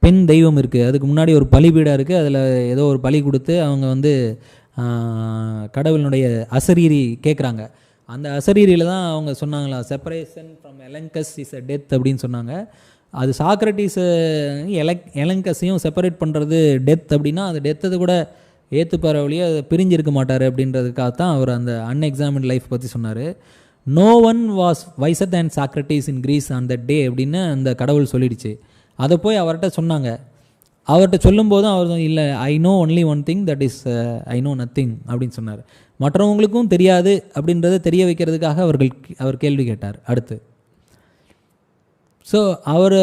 பெண் தெய்வம் இருக்குது, அதுக்கு முன்னாடி ஒரு பலிபீடம் இருக்குது, அதில் ஏதோ ஒரு பலி கொடுத்து அவங்க வந்து கடவுளினுடைய அசரீரி கேட்குறாங்க. அந்த அசரீரியில் தான் அவங்க சொன்னாங்களா, separation from elenchus is a death அப்படின்னு சொன்னாங்க. அது சாக்ரட்டிஸு எலங்கஸையும் செப்பரேட் பண்ணுறது டெத் அப்படின்னா, அது டெத்தை கூட ஏற்றுப்பார வழியே அதை பிரிஞ்சிருக்க மாட்டார் அப்படின்றதுக்காகத்தான் அவர் அந்த அன்எக்ஸாமின்ட் லைஃப் பற்றி சொன்னார். No one was wiser than Socrates in Greece on the day அப்படின்னு அந்த கடவுள் சொல்லிடுச்சு. அதை போய் அவர்கிட்ட சொன்னாங்க. அவர்கிட்ட சொல்லும்போதும் அவர் இல்லை, I know only one thing, that is I know nothing அப்படின்னு சொன்னார். மற்றவங்களுக்கும் தெரியாது அப்படின்றத தெரிய வைக்கிறதுக்காக அவர் கேள்வி கேட்டார். அடுத்து, ஸோ அவர்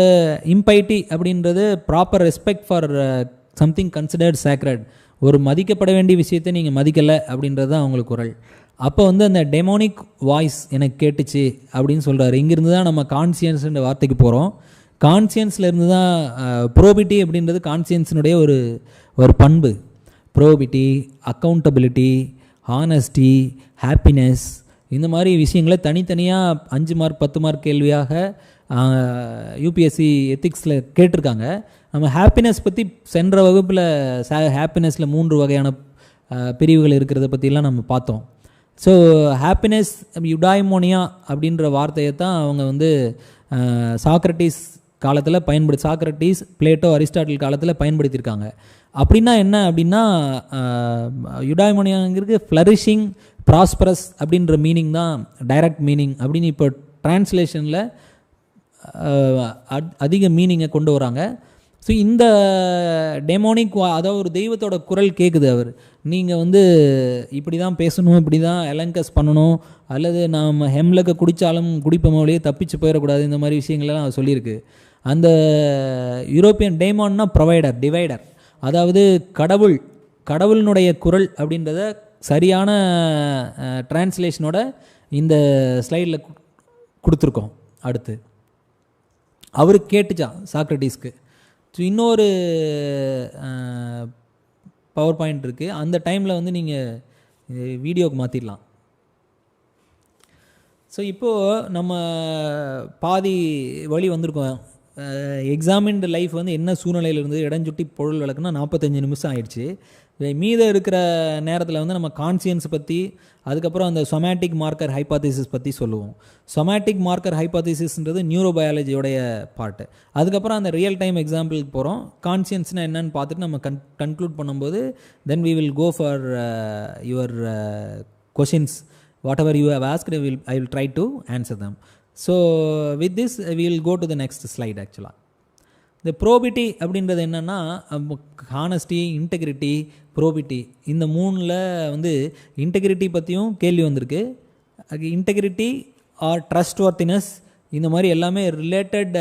இம்பைட்டி அப்படின்றது proper respect for something considered sacred, ஒரு மதிக்கப்பட வேண்டிய விஷயத்தை நீங்கள் மதிக்கலை அப்படின்றது தான் அவங்களுக்கு குரல். அப்போ வந்து அந்த டெமோனிக் வாய்ஸ் எனக்கு கேட்டுச்சு அப்படின்னு சொல்கிறாரு. இங்கேருந்து தான் நம்ம கான்சியன்ஸ்ன்ற வார்த்தைக்கு போகிறோம். கான்சியன்ஸில் இருந்து தான் ப்ரோபிட்டி அப்படின்றது கான்சியன்ஸினுடைய ஒரு பண்பு. ப்ரோபிட்டி, அக்கௌண்டபிலிட்டி, ஹானஸ்டி, ஹாப்பினஸ், இந்த மாதிரி விஷயங்களை தனித்தனியாக 5 மார்க் 10 மார்க் கேள்வியாக யூபிஎஸ்சி எத்திக்ஸில் கேட்டிருக்காங்க. நம்ம ஹாப்பினஸ் பற்றி சென்ற வகுப்பில் ஹாப்பினஸில் 3 வகையான பிரிவுகள் இருக்கிறத பற்றிலாம் நம்ம பார்த்தோம். ஸோ ஹாப்பினஸ், யுடாய்மோனியா அப்படின்ற வார்த்தையை தான் அவங்க வந்து சாக்ரட்டிஸ் காலத்தில் சாக்ரட்டிஸ், பிளேட்டோ, அரிஸ்டாட்டில் காலத்தில் பயன்படுத்தியிருக்காங்க. அப்படின்னா என்ன அப்படின்னா, யுடாய்மோனியாங்கிறது ஃப்ளரிஷிங், ப்ராஸ்பரஸ் அப்படின்ற மீனிங் தான் டைரக்ட் மீனிங் அப்படின்னு இப்போ டிரான்ஸ்லேஷனில் அதிக மீனிங்கை கொண்டு வராங்க. ஸோ இந்த டெமோனிக், அதாவது ஒரு தெய்வத்தோட குரல் கேட்குது. அவர் நீங்கள் வந்து இப்படி தான் பேசணும், இப்படி தான் எலங்கஸ் பண்ணணும், அல்லது நாம் ஹெம்லக்க குடித்தாலும் குடிப்பமோலையே தப்பிச்சு போயிடக்கூடாது, இந்த மாதிரி விஷயங்கள்லாம் அவர் சொல்லியிருக்கு. அந்த யூரோப்பியன் டேமான்னா ப்ரொவைடர், டிவைடர், அதாவது கடவுளினுடைய குரல் அப்படின்றத சரியான டிரான்ஸ்லேஷனோட இந்த ஸ்லைடில் கொடுத்துருக்கோம். அடுத்து, அவருக்கு கேட்டுச்சான் சாக்ரட்டிஸ்க்கு. ஸோ இன்னொரு பவர் பாயிண்ட் இருக்குது. அந்த டைமில் வந்து நீங்கள் வீடியோவுக்கு மாற்றிடலாம். ஸோ இப்போது நம்ம பாதி வழி வந்திருக்கோம். எக்ஸாமின்டு லைஃப் வந்து என்ன சூழ்நிலையில் இருந்து இடஞ்சுட்டி பொருள் விளக்குனா 45 நிமிஷம் ஆயிடுச்சு. மீதம் இருக்கிற நேரத்தில் வந்து நம்ம கான்சியன்ஸ் பற்றி, அதுக்கப்புறம் அந்த சொமேட்டிக் மார்க்கர் ஹைபாத்திசிஸ் பற்றி சொல்லுவோம். சொமேட்டிக் மார்க்கர் ஹைபாத்திசிஸ்ன்றது நியூரோபயாலஜியோடைய பார்ட்டு. அதுக்கப்புறம் அந்த ரியல் டைம் எக்ஸாம்பிளுக்கு போகிறோம். கான்சியன்ஸ்னால் என்னன்னு பார்த்துட்டு நம்ம கன்க்ளூட் பண்ணும்போது then we will go for your questions. whatever you have asked, I will try to answer them. So with this we will go to the next slide. Actually the probity அப்படின்றது என்னென்னா ஹானஸ்டி, இன்டெகிரிட்டி, ப்ரோபிட்டி, இந்த மூணில் வந்து இன்டெகிரிட்டி பற்றியும் கேள்வி வந்திருக்கு. இன்டெகிரிட்டி ஆர் ட்ரஸ்ட் வர்த்தினஸ், இந்த மாதிரி எல்லாமே ரிலேட்டட்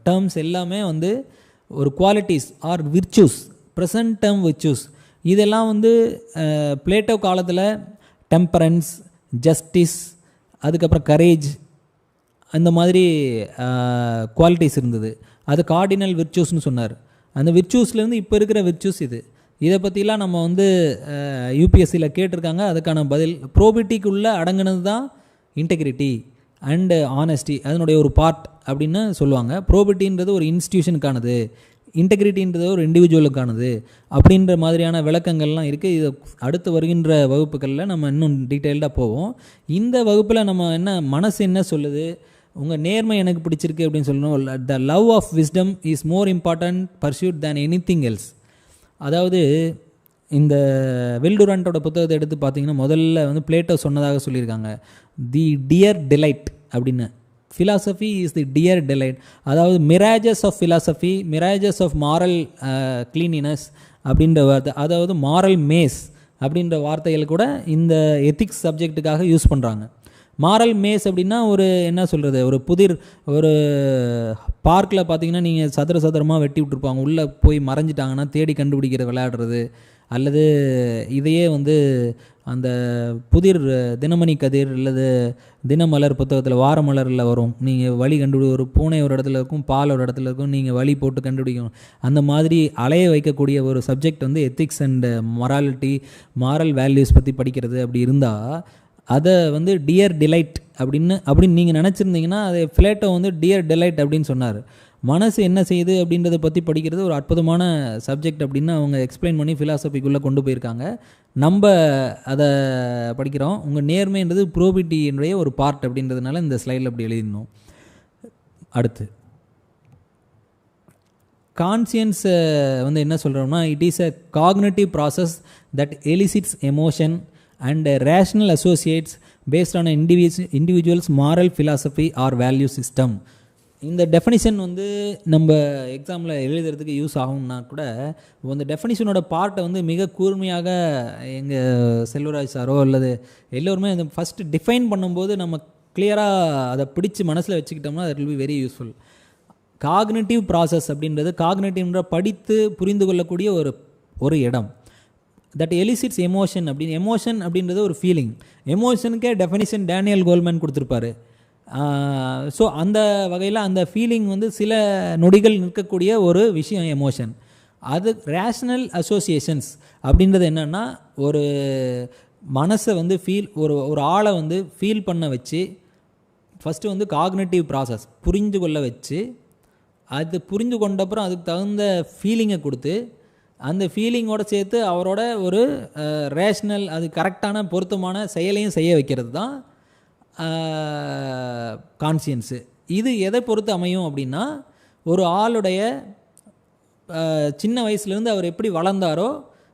டேர்ம்ஸ் எல்லாமே வந்து ஒரு qualities R virtues, present term virtues. இதெல்லாம் வந்து பிளேட்டோ காலத்தில் டெம்பரன்ஸ், ஜஸ்டிஸ், அதுக்கப்புறம் கரேஜ், அந்த மாதிரி குவாலிட்டிஸ் இருந்தது. அது கார்டினல் விர்ச்சூஸ்னு சொன்னார். அந்த விர்ச்சூஸ்லேருந்து இப்போ இருக்கிற விர்ச்சூஸ் இதை பற்றிலாம் நம்ம வந்து யூபிஎஸ்சியில் கேட்டிருக்காங்க. அதுக்கான பதில் ப்ரோபிட்டிக்குள்ளே அடங்கினது தான் இன்டெகிரிட்டி அண்டு ஆனஸ்டி, அதனுடைய ஒரு பார்ட் அப்படின்னு சொல்லுவாங்க. ப்ரோபிட்டின்றது ஒரு இன்ஸ்டியூஷனுக்கானது, இன்டெகிரிட்டின்றது ஒரு இண்டிவிஜுவலுக்கானது அப்படின்ற மாதிரியான விளக்கங்கள்லாம் இருக்குது. இது அடுத்து வருகின்ற வகுப்புகளில் நம்ம இன்னும் டீட்டெயில்டாக போவோம். இந்த வகுப்பில் நம்ம என்ன மனசு என்ன சொல்லுது, உங்கள் நேர்மை எனக்கு பிடிச்சிருக்கு அப்படின்னு சொல்லணும். The love of wisdom is more important pursuit than anything else. அதாவது இந்த வில்டுரண்டோட புத்தகத்தை எடுத்து பார்த்தீங்கன்னா முதல்ல வந்து பிளேட்டோ சொன்னதாக சொல்லியிருக்காங்க, தி டியர் டிலைட் அப்படின்னு. philosophy is the dear delight. அதாவது mirages of philosophy, mirages of moral cleanliness அப்படின்ற வார்த்தை, அதாவது moral maze அப்படின்ற வார்த்தைகள் கூட இந்த எத்திக்ஸ் சப்ஜெக்ட்டுக்காக யூஸ் பண்ணுறாங்க. மாரல் மேஸ் அப்படின்னா ஒரு என்ன சொல்கிறது, ஒரு புதிர், ஒரு பார்க்கில் பார்த்தீங்கன்னா நீங்கள் சதுரமாக வெட்டி விட்டுருப்பாங்க, உள்ளே போய் மறைஞ்சிட்டாங்கன்னா தேடி கண்டுபிடிக்கிற விளையாடுறது, அல்லது இதையே வந்து அந்த புதிர் தினமணி கதிர் அல்லது தினமலர் புத்தகத்தில் வாரமலரில் வரும், நீங்கள் வழி ஒரு பூனை ஒரு இடத்துல இருக்கும், பால் ஒரு இடத்துல இருக்கும், நீங்கள் வழி போட்டு கண்டுபிடிக்கணும். அந்த மாதிரி அலைய வைக்கக்கூடிய ஒரு சப்ஜெக்ட் வந்து ethics and morality, moral values பற்றி படிக்கிறது. அப்படி இருந்தால் அதை வந்து டியர் டிலைட் அப்படின்னு நீங்கள் நினச்சிருந்தீங்கன்னா அதை பிளேட்டோ வந்து டியர் டிலைட் அப்படின்னு சொன்னார். மனசு என்ன செய்யுது அப்படின்றத பற்றி படிக்கிறது ஒரு அற்புதமான சப்ஜெக்ட் அப்படின்னு அவங்க எக்ஸ்பிளைன் பண்ணி ஃபிலாசபிக்குள்ளே கொண்டு போயிருக்காங்க. நம்ம அதை படிக்கிறோம். உங்கள் நேர்மைன்றது ப்ரோபிட்டியினுடைய ஒரு பார்ட் அப்படின்றதுனால இந்த ஸ்லைடில் அப்படி எழுதிடணும். அடுத்து கான்சியன்ஸ் வந்து என்ன சொல்கிறோம்னா, it is a cognitive process that elicits emotion and rational associates based on an individual's moral philosophy or value system. இந்த டெஃபனிஷன் வந்து நம்ம எக்ஸாமில் எழுதுறதுக்கு யூஸ் ஆகும்னா கூட இந்த டெஃபனிஷனோட பார்ட்டை வந்து மிக கூர்மையாக எங்கள் செல்வராஜ் சாரோ அல்லது எல்லோருமே அந்த ஃபஸ்ட்டு டிஃபைன் பண்ணும்போது நம்ம கிளியராக அதை பிடிச்சி மனசில் வச்சுக்கிட்டோம்னா that will be very useful. Cognitive process அப்படின்றது, காக்னிட்டிவ்ன்ற படித்து புரிந்து கொள்ளக்கூடிய ஒரு இடம். தட் எலிசிட்ஸ் எமோஷன் அப்படின்னு, எமோஷன் அப்படின்றது ஒரு ஃபீலிங். எமோஷனுக்கே டெஃபினிஷன் டேனியல் கோல்மேன் கொடுத்துருப்பாரு. ஸோ அந்த வகையில் அந்த ஃபீலிங் வந்து சில நொடிகள் நிற்கக்கூடிய ஒரு விஷயம் எமோஷன். அது ரேஷ்னல் அசோசியேஷன்ஸ் அப்படின்றது என்னென்னா, ஒரு மனசை வந்து ஒரு ஆளை வந்து ஃபீல் பண்ண வச்சு, ஃபஸ்ட்டு வந்து காக்னிட்டிவ் ப்ராசஸ் புரிந்து கொள்ள வச்சு, அது புரிந்து கொண்டப்புறம் அதுக்கு தகுந்த ஃபீலிங்கை கொடுத்து, அந்த ஃபீலிங்கோடு சேர்த்து அவரோட ஒரு ரேஷ்னல், அது கரெக்டான பொருத்தமான செயலையும் செய்ய வைக்கிறது தான் கான்சியன்ஸு. இது எதை பொறுத்து அமையும் அப்படின்னா, ஒரு ஆளுடைய சின்ன வயசுலேருந்து அவர் எப்படி வளர்ந்தாரோ,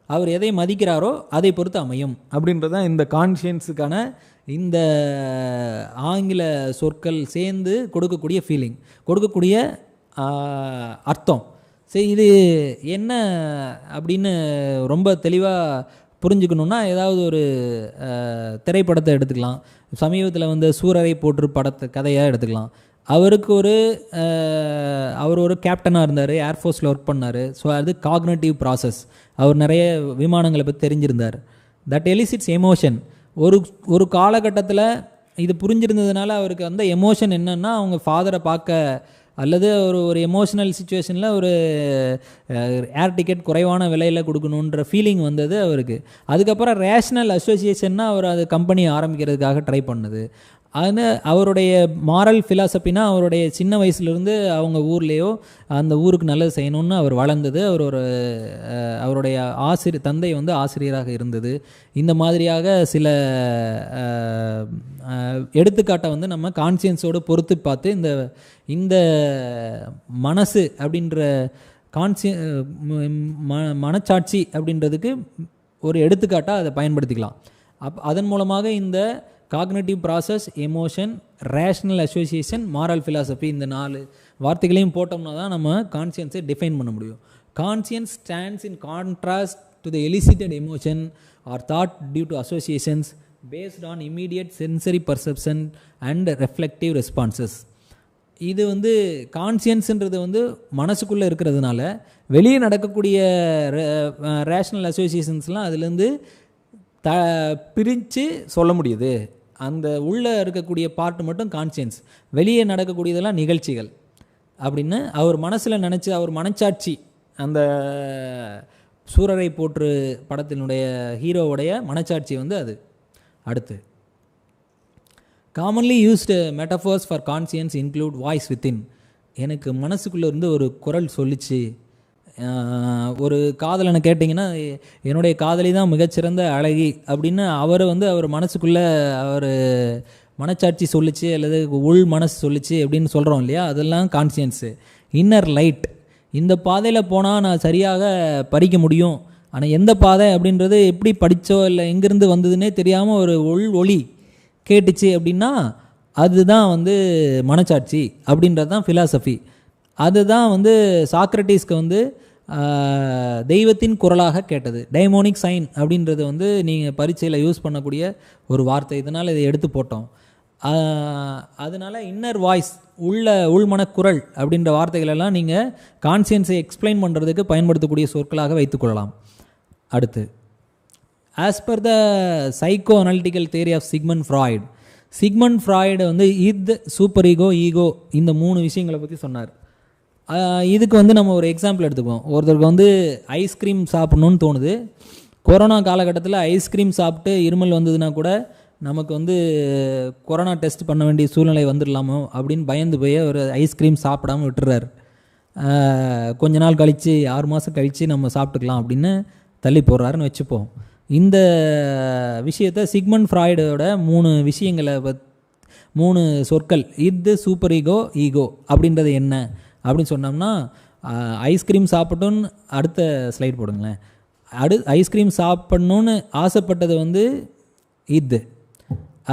அவர் எதை மதிக்கிறாரோ அதை பொறுத்து அமையும் அப்படின்றது தான் இந்த கான்சியன்ஸுக்கான இந்த ஆங்கில சொற்கள் சேர்ந்து கொடுக்கக்கூடிய ஃபீலிங், கொடுக்கக்கூடிய அர்த்தம். சரி, இது என்ன அப்படின்னு ரொம்ப தெளிவாக புரிஞ்சுக்கணுன்னா ஏதாவது ஒரு திரைப்படத்தை எடுத்துக்கலாம். சமீபத்தில் வந்து சூரரை போற்று கதையாக எடுத்துக்கலாம். அவர் ஒரு கேப்டனாக இருந்தார், ஏர்ஃபோர்ஸில் ஒர்க் பண்ணார். ஸோ அது காக்னிட்டிவ் ப்ராசஸ். அவர் நிறைய விமானங்களை பற்றி தெரிஞ்சிருந்தார். That elicits emotion. ஒரு காலகட்டத்தில் இது புரிஞ்சிருந்ததுனால அவருக்கு அந்த எமோஷன் என்னென்னா, அவங்க ஃபாதரை பார்க்க அல்லது ஒரு ஒரு எமோஷனல் சுச்சுவேஷனில் ஒரு ஏர் டிக்கெட் குறைவான விலையில் கொடுக்கணுன்ற ஃபீலிங் வந்தது அவருக்கு. அதுக்கப்புறம் ரேஷ்னல் அசோசியேஷன்னா அவர் அது கம்பெனி ஆரம்பிக்கிறதுக்காக ட்ரை பண்ணுது. அது அவருடைய மாரல் ஃபிலாசபினா அவருடைய சின்ன வயசுலேருந்து அவங்க ஊர்லேயோ அந்த ஊருக்கு நல்லது செய்யணும்னு அவர் வளர்ந்தது. அவருடைய தந்தை வந்து ஆசிரியராக இருந்தது. இந்த மாதிரியாக சில எடுத்துக்காட்டை வந்து நம்ம கான்சியன்ஸோடு பொறுத்து பார்த்து இந்த மனசு அப்படின்ற மனச்சாட்சி அப்படின்றதுக்கு ஒரு எடுத்துக்காட்டாக அதை பயன்படுத்திக்கலாம். அதன் மூலமாக இந்த cognitive process, emotion, rational association, moral philosophy இந்த 4 வார்த்தைகளையும் போட்டோம்னா தான் நம்ம கான்சியன்ஸை டிஃபைன் பண்ண முடியும். Conscience stands in contrast to the elicited emotion or thought due to associations based on immediate sensory perception and reflective responses. இது வந்து கான்சியன்ஸுன்றது வந்து மனசுக்குள்ளே இருக்கிறதுனால வெளியே நடக்கக்கூடிய ரேஷ்னல் அசோசியேஷன்ஸ்லாம் அதுலேருந்து பிரித்து சொல்ல முடியுது. அந்த உள்ளே இருக்கக்கூடிய பார்ட் மட்டும் கான்சியன்ஸ், வெளியே நடக்கக்கூடியதெல்லாம் நிகழ்ச்சிகள் அப்படின்னு அவர் மனசில் நினச்சி அவர் மனச்சாட்சி அந்த சூரரை போற்று படத்தினுடைய ஹீரோவுடைய மனச்சாட்சி வந்து அது. அடுத்து commonly used metaphors for conscious include voice within. எனக்கு மனசுக்குள்ளே இருந்து ஒரு குரல் சொல்லிச்சு. ஒரு காதலனை கேட்டிங்கன்னா என்னுடைய காதலி தான் மிகச்சிறந்த அழகி அப்படின்னு அவர் மனசுக்குள்ளே அவர் மனச்சாட்சி சொல்லிச்சு அல்லது உள் மனசு சொல்லிச்சு அப்படின்னு சொல்கிறோம் இல்லையா, அதெல்லாம் கான்சியன்ஸு. இன்னர் லைட், இந்த பாதையில் போனால் நான் சரியாக படிக்க முடியும், ஆனால் எந்த பாதை அப்படின்றது எப்படி படித்தோ இல்லை எங்கேருந்து வந்ததுன்னே தெரியாமல் ஒரு ஒளி கேட்டுச்சு அப்படின்னா அதுதான் வந்து மனச்சாட்சி அப்படின்றது தான் ஃபிலாசபி. அதுதான் வந்து சாக்ரட்டிஸ்க்கு வந்து தெய்வத்தின் குரலாக கேட்டது. டைமோனிக் சைன் அப்படின்றது வந்து நீங்கள் பரீட்சையில் யூஸ் பண்ணக்கூடிய ஒரு வார்த்தை. இதனால் இதை எடுத்து போட்டோம். அதனால் இன்னர் வாய்ஸ், உள்மனக்குரல் அப்படின்ற வார்த்தைகளெல்லாம் நீங்கள் கான்சியன்ஸை எக்ஸ்பிளைன் பண்ணுறதுக்கு பயன்படுத்தக்கூடிய சொற்களாக வைத்துக்கொள்ளலாம். அடுத்து as per the psychoanalytical theory of Sigmund Freud வந்து சூப்பர் ஈகோ இந்த 3 விஷயங்களை பற்றி சொன்னார். இதுக்கு வந்து நம்ம ஒரு எக்ஸாம்பிள் எடுத்துக்குவோம். ஒருத்தருக்கு வந்து ஐஸ்கிரீம் சாப்பிட்ணுன்னு தோணுது. கொரோனா காலகட்டத்தில் ஐஸ்கிரீம் சாப்பிட்டு இருமல் வந்ததுன்னா கூட நமக்கு வந்து கொரோனா டெஸ்ட் பண்ண வேண்டிய சூழ்நிலை வந்துடலாமோ அப்படின்னு பயந்து போய் ஒரு ஐஸ்கிரீம் சாப்பிடாமல் விட்டுறாரு. கொஞ்ச நாள் கழித்து 6 மாதம் கழித்து நம்ம சாப்பிட்டுக்கலாம் அப்படின்னு தள்ளி போடுறாருன்னு வச்சுப்போம். இந்த விஷயத்தை சிக்மண்ட் ஃப்ராய்டோட 3 விஷயங்களை 3 சொற்கள் சூப்பர் ஈகோ அப்படின்றது என்ன அப்படின்னு சொன்னோம்னா, ஐஸ்கிரீம் சாப்பிட்டோன்னு அடுத்த ஸ்லைட் போடுங்களேன். ஐஸ்கிரீம் சாப்பிட்ணுன்னு ஆசைப்பட்டது வந்து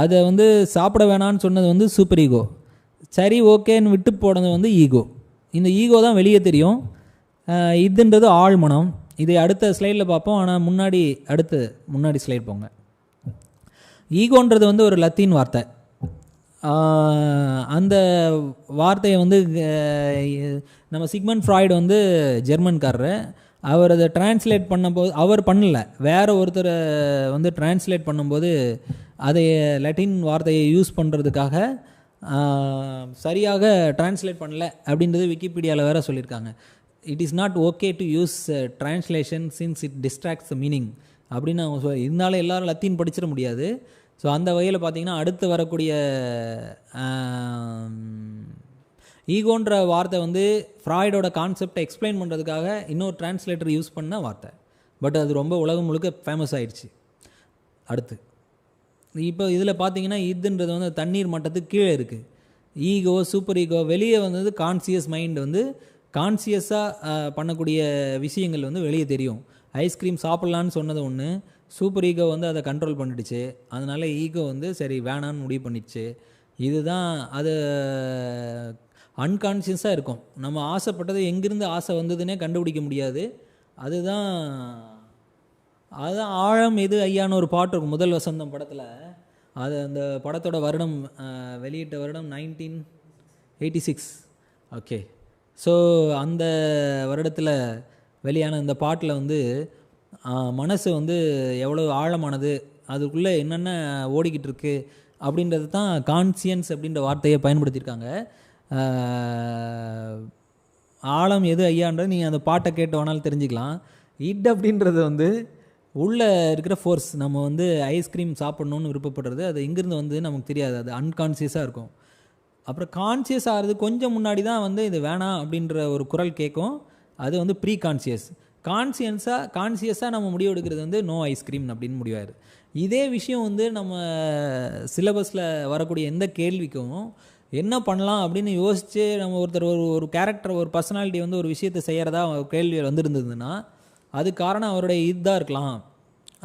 அதை வந்து சாப்பிட வேணான்னு சொன்னது வந்து சூப்பர் ஈகோ. சரி ஓகேன்னு விட்டு போனது வந்து ஈகோ. இந்த ஈகோ தான் வெளியே தெரியும். இதுன்றது ஆழ்மனம். இதை அடுத்த ஸ்லைடில் பார்ப்போம். ஆனால் முன்னாடி ஸ்லைட் போங்க. ஈகோன்றது வந்து ஒரு லத்தீன் வார்த்தை. அந்த வார்த்தையை வந்து நம்ம சிக்மண்ட் ஃப்ராய்டு வந்து ஜெர்மன்காரர். அவர் அதை டிரான்ஸ்லேட் பண்ணும்போது அவர் பண்ணல, வேற ஒருத்தர் வந்து டிரான்ஸ்லேட் பண்ணும்போது அதை லத்தீன் வார்த்தையை யூஸ் பண்ணுறதுக்காக சரியாக டிரான்ஸ்லேட் பண்ணல அப்படின்றது விக்கிபீடியாவில் வேறு சொல்லியிருக்காங்க. It is not okay to use translation since it distracts the meaning அப்படின்னு அவங்க இருந்தாலும் எல்லோரும் லத்தீன் படிச்சிட முடியாது. ஸோ அந்த வகையில் பார்த்திங்கன்னா அடுத்து வரக்கூடிய ஈகோன்ற வார்த்தை வந்து ஃப்ராய்டோட கான்செப்டை எக்ஸ்பிளைன் பண்ணுறதுக்காக இன்னொரு டிரான்ஸ்லேட்டர் யூஸ் பண்ண வார்த்தை. பட் அது ரொம்ப உலகம் முழுக்க ஃபேமஸ் ஆகிடுச்சு. அடுத்து இப்போ இதில் பார்த்தீங்கன்னா இதுன்றது வந்து தண்ணீர் மட்டத்துக்கு கீழே இருக்குது. ஈகோ, சூப்பர் ஈகோ வெளியே வந்தது. கான்சியஸ் மைண்ட் வந்து கான்சியஸாக பண்ணக்கூடிய விஷயங்கள் வந்து வெளியே தெரியும். ஐஸ்கிரீம் சாப்பிட்லான்னு சொன்னது ஒன்று, சூப்பர் ஈகோ வந்து அதை கண்ட்ரோல் பண்ணிடுச்சு. அதனால் ஈகோ வந்து சரி வேணான்னு முடிவு பண்ணிடுச்சு. இதுதான் அது அன்கான்ஷியஸாக இருக்கும். நம்ம ஆசைப்பட்டது எங்கேருந்து ஆசை வந்ததுன்னே கண்டுபிடிக்க முடியாது. அதுதான் ஆழம் எது ஐயான்னு ஒரு பாட்டு இருக்கும் முதல் வசந்தம் படத்தில். அது அந்த படத்தோட வருடம் வெளியிட்ட வருடம் 1986. ஓகே, ஸோ அந்த வருடத்தில் வெளியான இந்த பாட்டில் வந்து மனசு வந்து எவ்வளோ ஆழமானது, அதுக்குள்ளே என்னென்ன ஓடிக்கிட்டு இருக்கு அப்படின்றது தான் கான்சியன்ஸ் அப்படின்ற வார்த்தையை பயன்படுத்தியிருக்காங்க. ஆழம் எது ஐயான்றது நீங்கள் அந்த பாட்டை கேட்டு வேணாலும் தெரிஞ்சுக்கலாம். இட் அப்படின்றது வந்து உள்ளே இருக்கிற ஃபோர்ஸ். நம்ம வந்து ஐஸ்கிரீம் சாப்பிட்ணுன்னு விருப்பப்படுறது அது எங்கேருந்து வந்து நமக்கு தெரியாது, அது அன்கான்சியஸாக இருக்கும். அப்புறம் கான்சியஸ் ஆகிறது கொஞ்சம் முன்னாடி தான் வந்து இது வேணாம் அப்படின்ற ஒரு குரல் கேட்கும், அது வந்து ப்ரீ கான்சியஸ். கான்சியஸாக நம்ம முடிவு எடுக்கிறது வந்து நோ ஐஸ்கிரீம் அப்படின்னு முடிவாயிரு. இதே விஷயம் வந்து நம்ம சிலபஸில் வரக்கூடிய எந்த கேள்விக்கும் என்ன பண்ணலாம் அப்படின்னு யோசித்து நம்ம ஒருத்தர் ஒரு கேரக்டர் ஒரு பர்சனாலிட்டி வந்து ஒரு விஷயத்தை செய்கிறதா கேள்வி வந்துருந்ததுன்னா அது காரணம் அவருடைய இதுதான் இருக்கலாம்.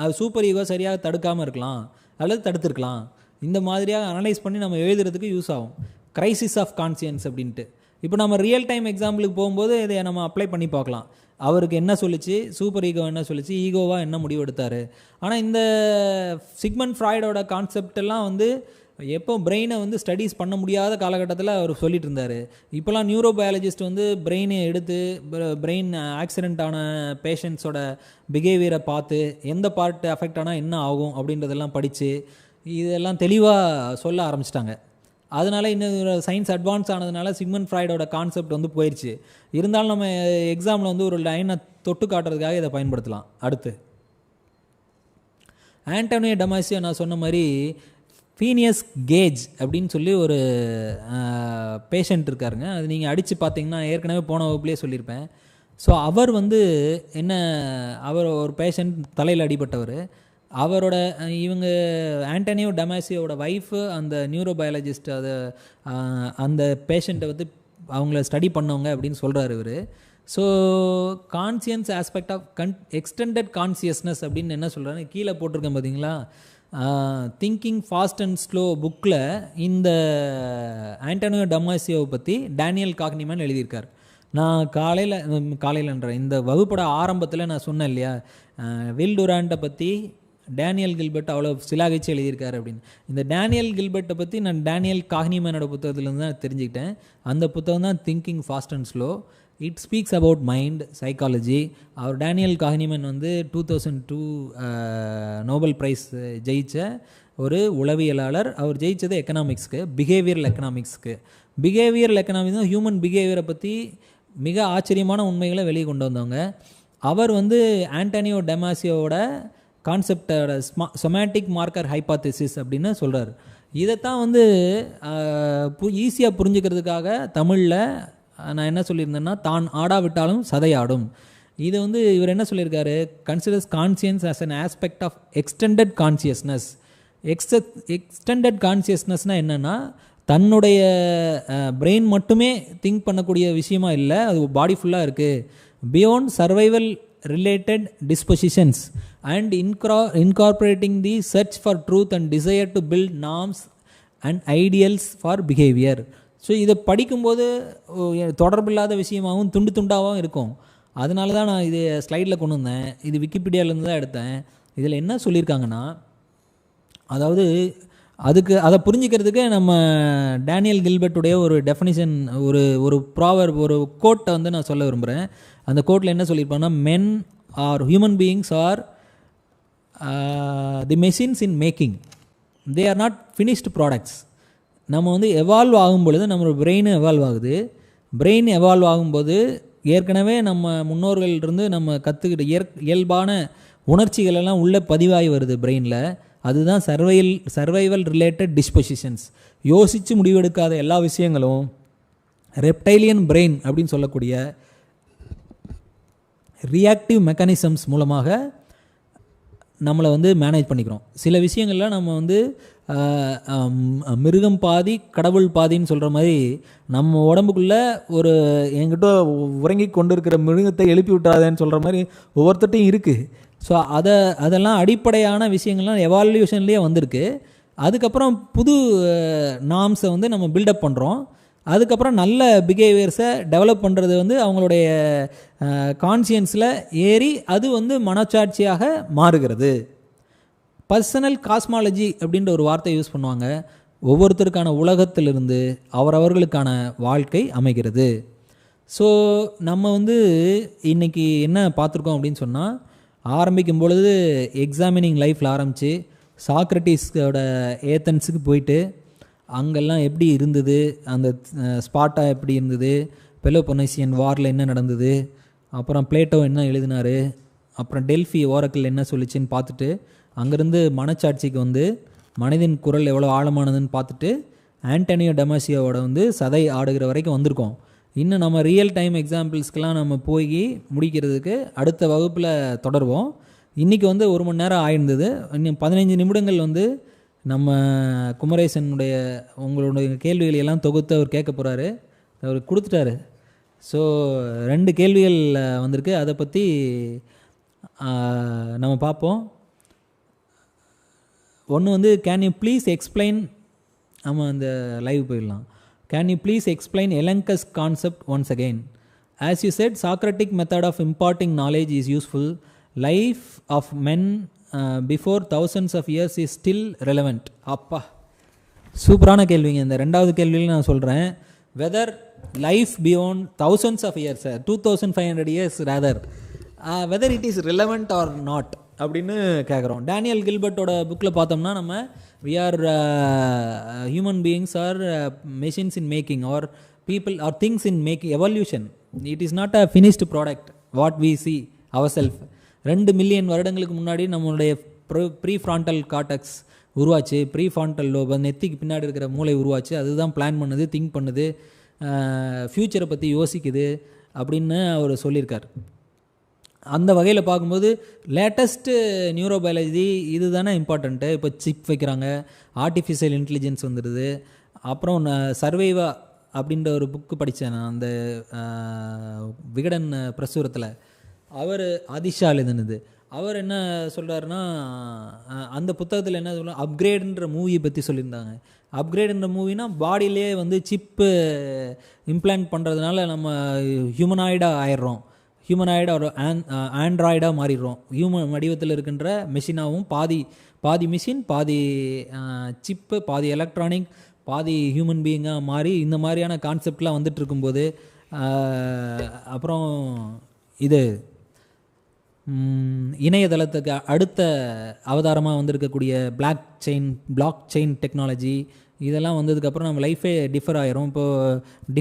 அது சூப்பர் ஈகோ சரியாக தடுக்காமல் இருக்கலாம் அல்லது தடுத்துருக்கலாம். இந்த மாதிரியாக அனலைஸ் பண்ணி நம்ம எழுதுறதுக்கு யூஸ் ஆகும். கிரைசிஸ் ஆஃப் கான்சியன்ஸ் அப்படின்ட்டு. இப்போ நம்ம ரியல் டைம் எக்ஸாம்பிளுக்கு போகும்போது இதை நம்ம அப்ளை பண்ணி பார்க்கலாம். அவருக்கு என்ன சொல்லிச்சு, சூப்பர் ஈகோ என்ன சொல்லிச்சு, ஈகோவாக என்ன முடிவு எடுத்தார். ஆனால் இந்த சிக்மண்ட் ஃப்ராய்டோட கான்செப்ட் எல்லாம் வந்து எப்போ பிரெயினை வந்து ஸ்டடீஸ் பண்ண முடியாத காலகட்டத்தில் அவர் சொல்லிட்டு இருந்தார். இப்போலாம் நியூரோ பயாலஜிஸ்ட் வந்து பிரெயினை எடுத்து பிரெயின் ஆக்சிடென்ட் ஆன பேஷண்ட்ஸோட பிஹேவியரை பார்த்து எந்த பார்ட் அஃபெக்ட் ஆனால் என்ன ஆகும் அப்படின்றதெல்லாம் படித்து இதெல்லாம் தெளிவாக சொல்ல ஆரம்பிச்சிட்டாங்க. அதனால் இன்னும் சயின்ஸ் அட்வான்ஸ் ஆனதுனால சிக்மண்ட் ஃப்ராய்டோட கான்செப்ட் வந்து போயிடுச்சு. இருந்தாலும் நம்ம எக்ஸாமில் வந்து ஒரு லைனை தொட்டு காட்டுறதுக்காக இதை பயன்படுத்தலாம். அடுத்து ஆண்டோனியோ டமாசியோ நான் சொன்ன மாதிரி ஃபீனியஸ் கேஜ் அப்படின்னு சொல்லி ஒரு பேஷண்ட் இருக்காருங்க. அது நீங்கள் அடித்து பார்த்தீங்கன்னா ஏற்கனவே போன வகுப்புலேயே சொல்லியிருப்பேன். ஸோ அவர் வந்து அவர் ஒரு பேஷண்ட் தலையில் அடிபட்டவர். அவரோட இவங்க ஆண்டோனியோ டமாசியோட ஒய்ஃபு அந்த நியூரோ பயாலஜிஸ்ட் அந்த பேஷண்ட்டை வந்து அவங்கள ஸ்டடி பண்ணவங்க அப்படின்னு சொல்கிறார் இவர். So conscience aspect of extended consciousness அப்படின்னு என்ன சொல்கிறாரு கீழே போட்டிருக்கேன் பார்த்தீங்களா. திங்கிங் ஃபாஸ்ட் அண்ட் ஸ்லோ புக்கில் இந்த ஆண்டோனியோ டமாசியோவை பற்றி டேனியல் காக்னிமேன் எழுதியிருக்கார். நான் காலையிலன்ற இந்த வகுப்போட ஆரம்பத்தில் நான் சொன்னேன் இல்லையா, வில் டுராண்ட்டை பற்றி டேனியல் கில்பர்ட் அவ்வளோ சிலாகிச்சு எழுதியிருக்காரு அப்படின்னு. இந்த டேனியல் கில்பர்ட்டை பற்றி நான் டேனியல் காக்னிமேனோட புத்தகத்துலேருந்து தான் தெரிஞ்சுக்கிட்டேன். அந்த புத்தகம் தான் thinking fast and slow. It speaks about mind psychology. அவர் டேனியல் காக்னிமேன் வந்து 2002 நோபல் ப்ரைஸ் ஜெயித்த ஒரு உளவியலாளர். அவர் ஜெயித்தது எக்கனாமிக்ஸ்க்கு, பிஹேவியரல் எக்கனாமிக்ஸ்க்கு. பிஹேவியரல் எக்கனாமிக்ஸ் தான் ஹியூமன் பிஹேவியரை பற்றி மிக ஆச்சரியமான உண்மைகளை வெளியே கொண்டு வந்தவங்க. அவர் வந்து ஆண்டோனியோ டமாசியோட கான்செப்டோட சொமேட்டிக் மார்க்கர் ஹைபாத்தசிஸ் அப்படின்னு சொல்கிறார். இதைத்தான் வந்து ஈஸியாக புரிஞ்சுக்கிறதுக்காக தமிழில் நான் என்ன சொல்லியிருந்தேன்னா, தான் ஆடாவிட்டாலும் சதையாடும். இது வந்து இவர் என்ன சொல்லியிருக்காரு, considers conscience as an aspect of extended consciousness. Extended கான்சியஸ்னஸ்னால் என்னென்னா, தன்னுடைய பிரெயின் மட்டுமே திங்க் பண்ணக்கூடிய விஷயமா இல்லை, அது பாடி ஃபுல்லாக இருக்குது. Beyond survival related dispositions and incorporating the search for truth and desire to build norms and ideals for behaviour. So இதை படிக்கும்போது தொடர்பில்லாத விஷயமாகவும் துண்டு துண்டாகவும் இருக்கும். அதனால தான் நான் இது ஸ்லைடில் கொண்டு வந்தேன். இது விக்கிபீடியாவிலேருந்து தான் எடுத்தேன். இதில் என்ன சொல்லியிருக்காங்கன்னா, அதாவது அதை புரிஞ்சுக்கிறதுக்கு நம்ம டேனியல் கில்பர்ட்டுடைய ஒரு டெஃபினிஷன், ஒரு ப்ராவர்ப், ஒரு கோட்டை வந்து நான் சொல்ல விரும்புகிறேன். அந்த கோட்டில் என்ன சொல்லியிருப்பாங்கன்னா, men are human beings are the machines in making, they are not finished products. நம்ம வந்து எவால்வ் ஆகும் பொழுது நம்மளோட பிரெயின் எவால்வ் ஆகுது. பிரெயின் எவால்வ் ஆகும்போது ஏற்கனவே நம்ம முன்னோர்கள்லேருந்து நம்ம கற்றுக்கிட்ட இயல்பான உணர்ச்சிகளெல்லாம் உள்ளே பதிவாகி வருது பிரெயினில். அதுதான் சர்வைவல் ரிலேட்டட் டிஸ்பொசிஷன்ஸ். யோசித்து முடிவெடுக்காத எல்லா விஷயங்களும் ரெப்டைலியன் பிரெயின் அப்படின்னு சொல்லக்கூடிய ரியாக்டிவ் மெக்கானிசம்ஸ் மூலமாக நம்மளை வந்து மேனேஜ் பண்ணிக்கிறோம். சில விஷயங்கள்லாம் நம்ம வந்து மிருகம் பாதி கடவுள் பாதின்னு சொல்கிற மாதிரி நம்ம உடம்புக்குள்ளே ஒரு என்கிட்ட உறங்கி கொண்டு இருக்கிற மிருகத்தை எழுப்பி விட்டாதேன்னு சொல்கிற மாதிரி ஒவ்வொருத்தட்டையும் இருக்குது. ஸோ அதெல்லாம் அடிப்படையான விஷயங்கள்லாம் எவால்யூஷன்லேயே வந்திருக்கு. அதுக்கப்புறம் புது நார்ம்ஸை வந்து நம்ம பில்டப் பண்ணுறோம். அதுக்கப்புறம் நல்ல பிஹேவியர்ஸை டெவலப் பண்ணுறது வந்து அவங்களுடைய கான்சியன்ஸில் ஏறி அது வந்து மனச்சாட்சியாக மாறுகிறது. பர்சனல் காஸ்மாலஜி அப்படின்ற ஒரு வார்த்தை யூஸ் பண்ணுவாங்க. ஒவ்வொருத்தருக்கான உலகத்திலிருந்து அவரவர்களுக்கான வாழ்க்கை அமைகிறது. ஸோ நம்ம வந்து இன்றைக்கி என்ன பார்த்துருக்கோம் அப்படின்னு சொன்னால், ஆரம்பிக்கும் பொழுது எக்ஸாமினிங் லைஃப்பில் ஆரம்பித்து சாக்ரட்டிஸோட ஏத்தன்ஸுக்கு போயிட்டு அங்கெல்லாம் எப்படி இருந்தது, அந்த ஸ்பாட்டா எப்படி இருந்தது, பெலோபொனேசியன் வாரில் என்ன நடந்தது, அப்புறம் பிளேட்டோ என்ன எழுதினார், அப்புறம் டெல்ஃபி ஓரக்கில் என்ன சொல்லிச்சுன்னு பார்த்துட்டு அங்கேருந்து மனச்சாட்சிக்கு வந்து மனிதன் குரல் எவ்வளோ ஆழமானதுன்னு பார்த்துட்டு ஆண்டனியோ டமாசியோவோட வந்து சதை ஆடுகிற வரைக்கும் வந்திருக்கோம். இன்னும் நம்ம ரியல் டைம் எக்ஸாம்பிள்ஸ்க்கெலாம் நம்ம போய் முடிக்கிறதுக்கு அடுத்த வகுப்பில் தொடருவோம். இன்றைக்கி வந்து 1 மணி நேரம் ஆயிருந்தது. இன்னும் 15 நிமிடங்கள் வந்து நம்ம குமரேசனுடைய உங்களுடைய கேள்விகளை எல்லாம் தொகுத்து அவர் கேட்க போகிறாரு. அவர் கொடுத்துட்டாரு. ஸோ 2 கேள்விகள் வந்திருக்கு, அதை பற்றி நம்ம பார்ப்போம். ஒன்று வந்து கேன் யூ ப்ளீஸ் எக்ஸ்பிளைன், நம்ம அந்த லைவ் போயிடலாம். Can you please explain elenchus concept once again? As you said Socratic method of imparting knowledge is useful. Life of men before thousands of years is still relevant. அப்பா, சூப்பரான கேள்விங்க. இந்த 2வது கேள்வியில் நான் சொல்கிறேன், whether life beyond thousands of years, 2500 years rather, whether it is relevant or not அப்படின்னு கேட்குறோம். டேனியல் கில்பர்ட்டோட புக்கில் பார்த்தோம்னா நம்ம we are human beings are machines in making R people or things in making evolution. It is not a finished product what we see our self. 2 million வருடங்களுக்கு முன்னாடி நம்மளுடைய ப்ரீ ஃப்ராண்டல் கார்டெக்ஸ் உருவாச்சு, ப்ரீ ஃப்ராண்டல் லோப் நெத்திக்கு பின்னாடி இருக்கிற மூளை உருவாச்சு, அதுதான் பிளான் பண்ணுது, திங்க் பண்ணுது, ஃப்யூச்சரை பற்றி யோசிக்குது அப்படின்னு அவர் சொல்லியிருக்கார். அந்த வகையில் பார்க்கும்போது லேட்டஸ்ட்டு நியூரோபயாலஜி இது தானே இம்பார்ட்டண்ட்டு. இப்போ சிப் வைக்கிறாங்க, ஆர்டிஃபிஷியல் இன்டெலிஜென்ஸ் வந்துடுது. அப்புறம் சர்வைவா அப்படின்ற ஒரு புக்கு படித்தேன் நான், அந்த விகடன் பிரசுரத்தில். அவர் ஆதிஷா எழுதுனது. அவர் என்ன சொல்கிறாருன்னா, அந்த புத்தகத்தில் என்ன சொல்ல, அப்கிரேடுன்ற மூவியை பற்றி சொல்லியிருந்தாங்க. அப்கிரேடுன்ற மூவினா பாடியிலே வந்து சிப்பு இம்ப்ளான்ட் பண்ணுறதுனால நம்ம ஹியூமனாய்டாக ஆயிடுறோம், ஹியூமனாய்டு ஒரு ஆண்ட்ராய்டாக மாறிடுறோம். ஹியூமன் வடிவத்தில் இருக்கின்ற மெஷினாகவும் பாதி மிஷின், பாதி சிப்பு, பாதி எலக்ட்ரானிக், பாதி ஹியூமன் பீயிங்காக மாறி இந்த மாதிரியான கான்செப்ட்லாம் வந்துட்டு இருக்கும்போது, அப்புறம் இது இணையதளத்துக்கு அடுத்த அவதாரமாக வந்திருக்கக்கூடிய பிளாக் செயின் டெக்னாலஜி, இதெல்லாம் வந்ததுக்கப்புறம் நம்ம லைஃபே டிஃபர் ஆகிரும். இப்போது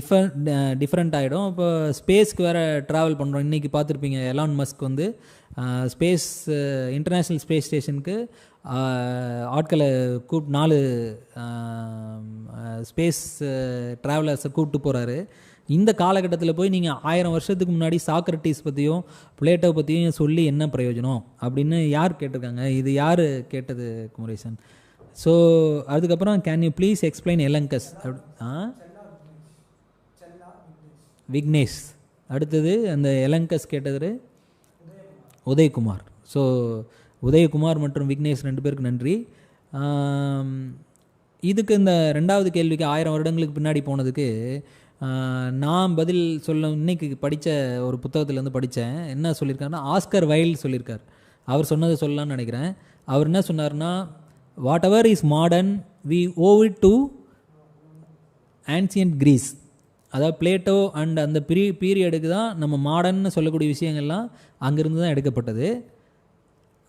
டிஃப்ரெண்ட் ஆகிடும். இப்போ ஸ்பேஸ்க்கு வேறு ட்ராவல் பண்ணுறோம். இன்றைக்கி பார்த்துருப்பீங்க, எலான் மஸ்க் வந்து ஸ்பேஸ் இன்டர்நேஷ்னல் ஸ்பேஸ் ஸ்டேஷனுக்கு ஆட்களை 4 ஸ்பேஸ் ட்ராவலர்ஸை கூப்பிட்டு போகிறாரு. இந்த காலகட்டத்தில் போய் நீங்கள் 1000 வருஷத்துக்கு முன்னாடி சாக்ரட்டிஸ் பற்றியும் பிளேட்டோ பற்றியும் சொல்லி என்ன பிரயோஜனம் அப்படின்னு யார் கேட்டிருக்காங்க? இது யார் கேட்டது குமரேசன்? ஸோ அதுக்கப்புறம் can you please explain elenchus? Vignesh. அடுத்தது அந்த எலங்கஸ் கேட்டது உதயகுமார். ஸோ உதயகுமார் மற்றும் விக்னேஷ் 2 பேருக்கு நன்றி. இதுக்கு இந்த 2வது கேள்விக்கு 1000 வருடங்களுக்கு பின்னாடி போனதுக்கு நான் பதில் சொல்ல இன்னைக்கு படித்த ஒரு புத்தகத்துலேருந்து படித்தேன். என்ன சொல்லியிருக்காருன்னா, ஆஸ்கர் வைல்ட் சொல்லியிருக்கார். அவர் சொன்னதை சொல்லலான்னு நினைக்கிறேன். அவர் என்ன சொன்னார்னா, whatever is modern we owe it to ancient Greece. அதாவது பிளேட்டோ அண்ட் அந்த பீரியடுக்கு தான் நம்ம மாடர்ன்னு சொல்லக்கூடிய விஷயங்கள்லாம் அங்கேருந்து தான் எடுக்கப்பட்டது.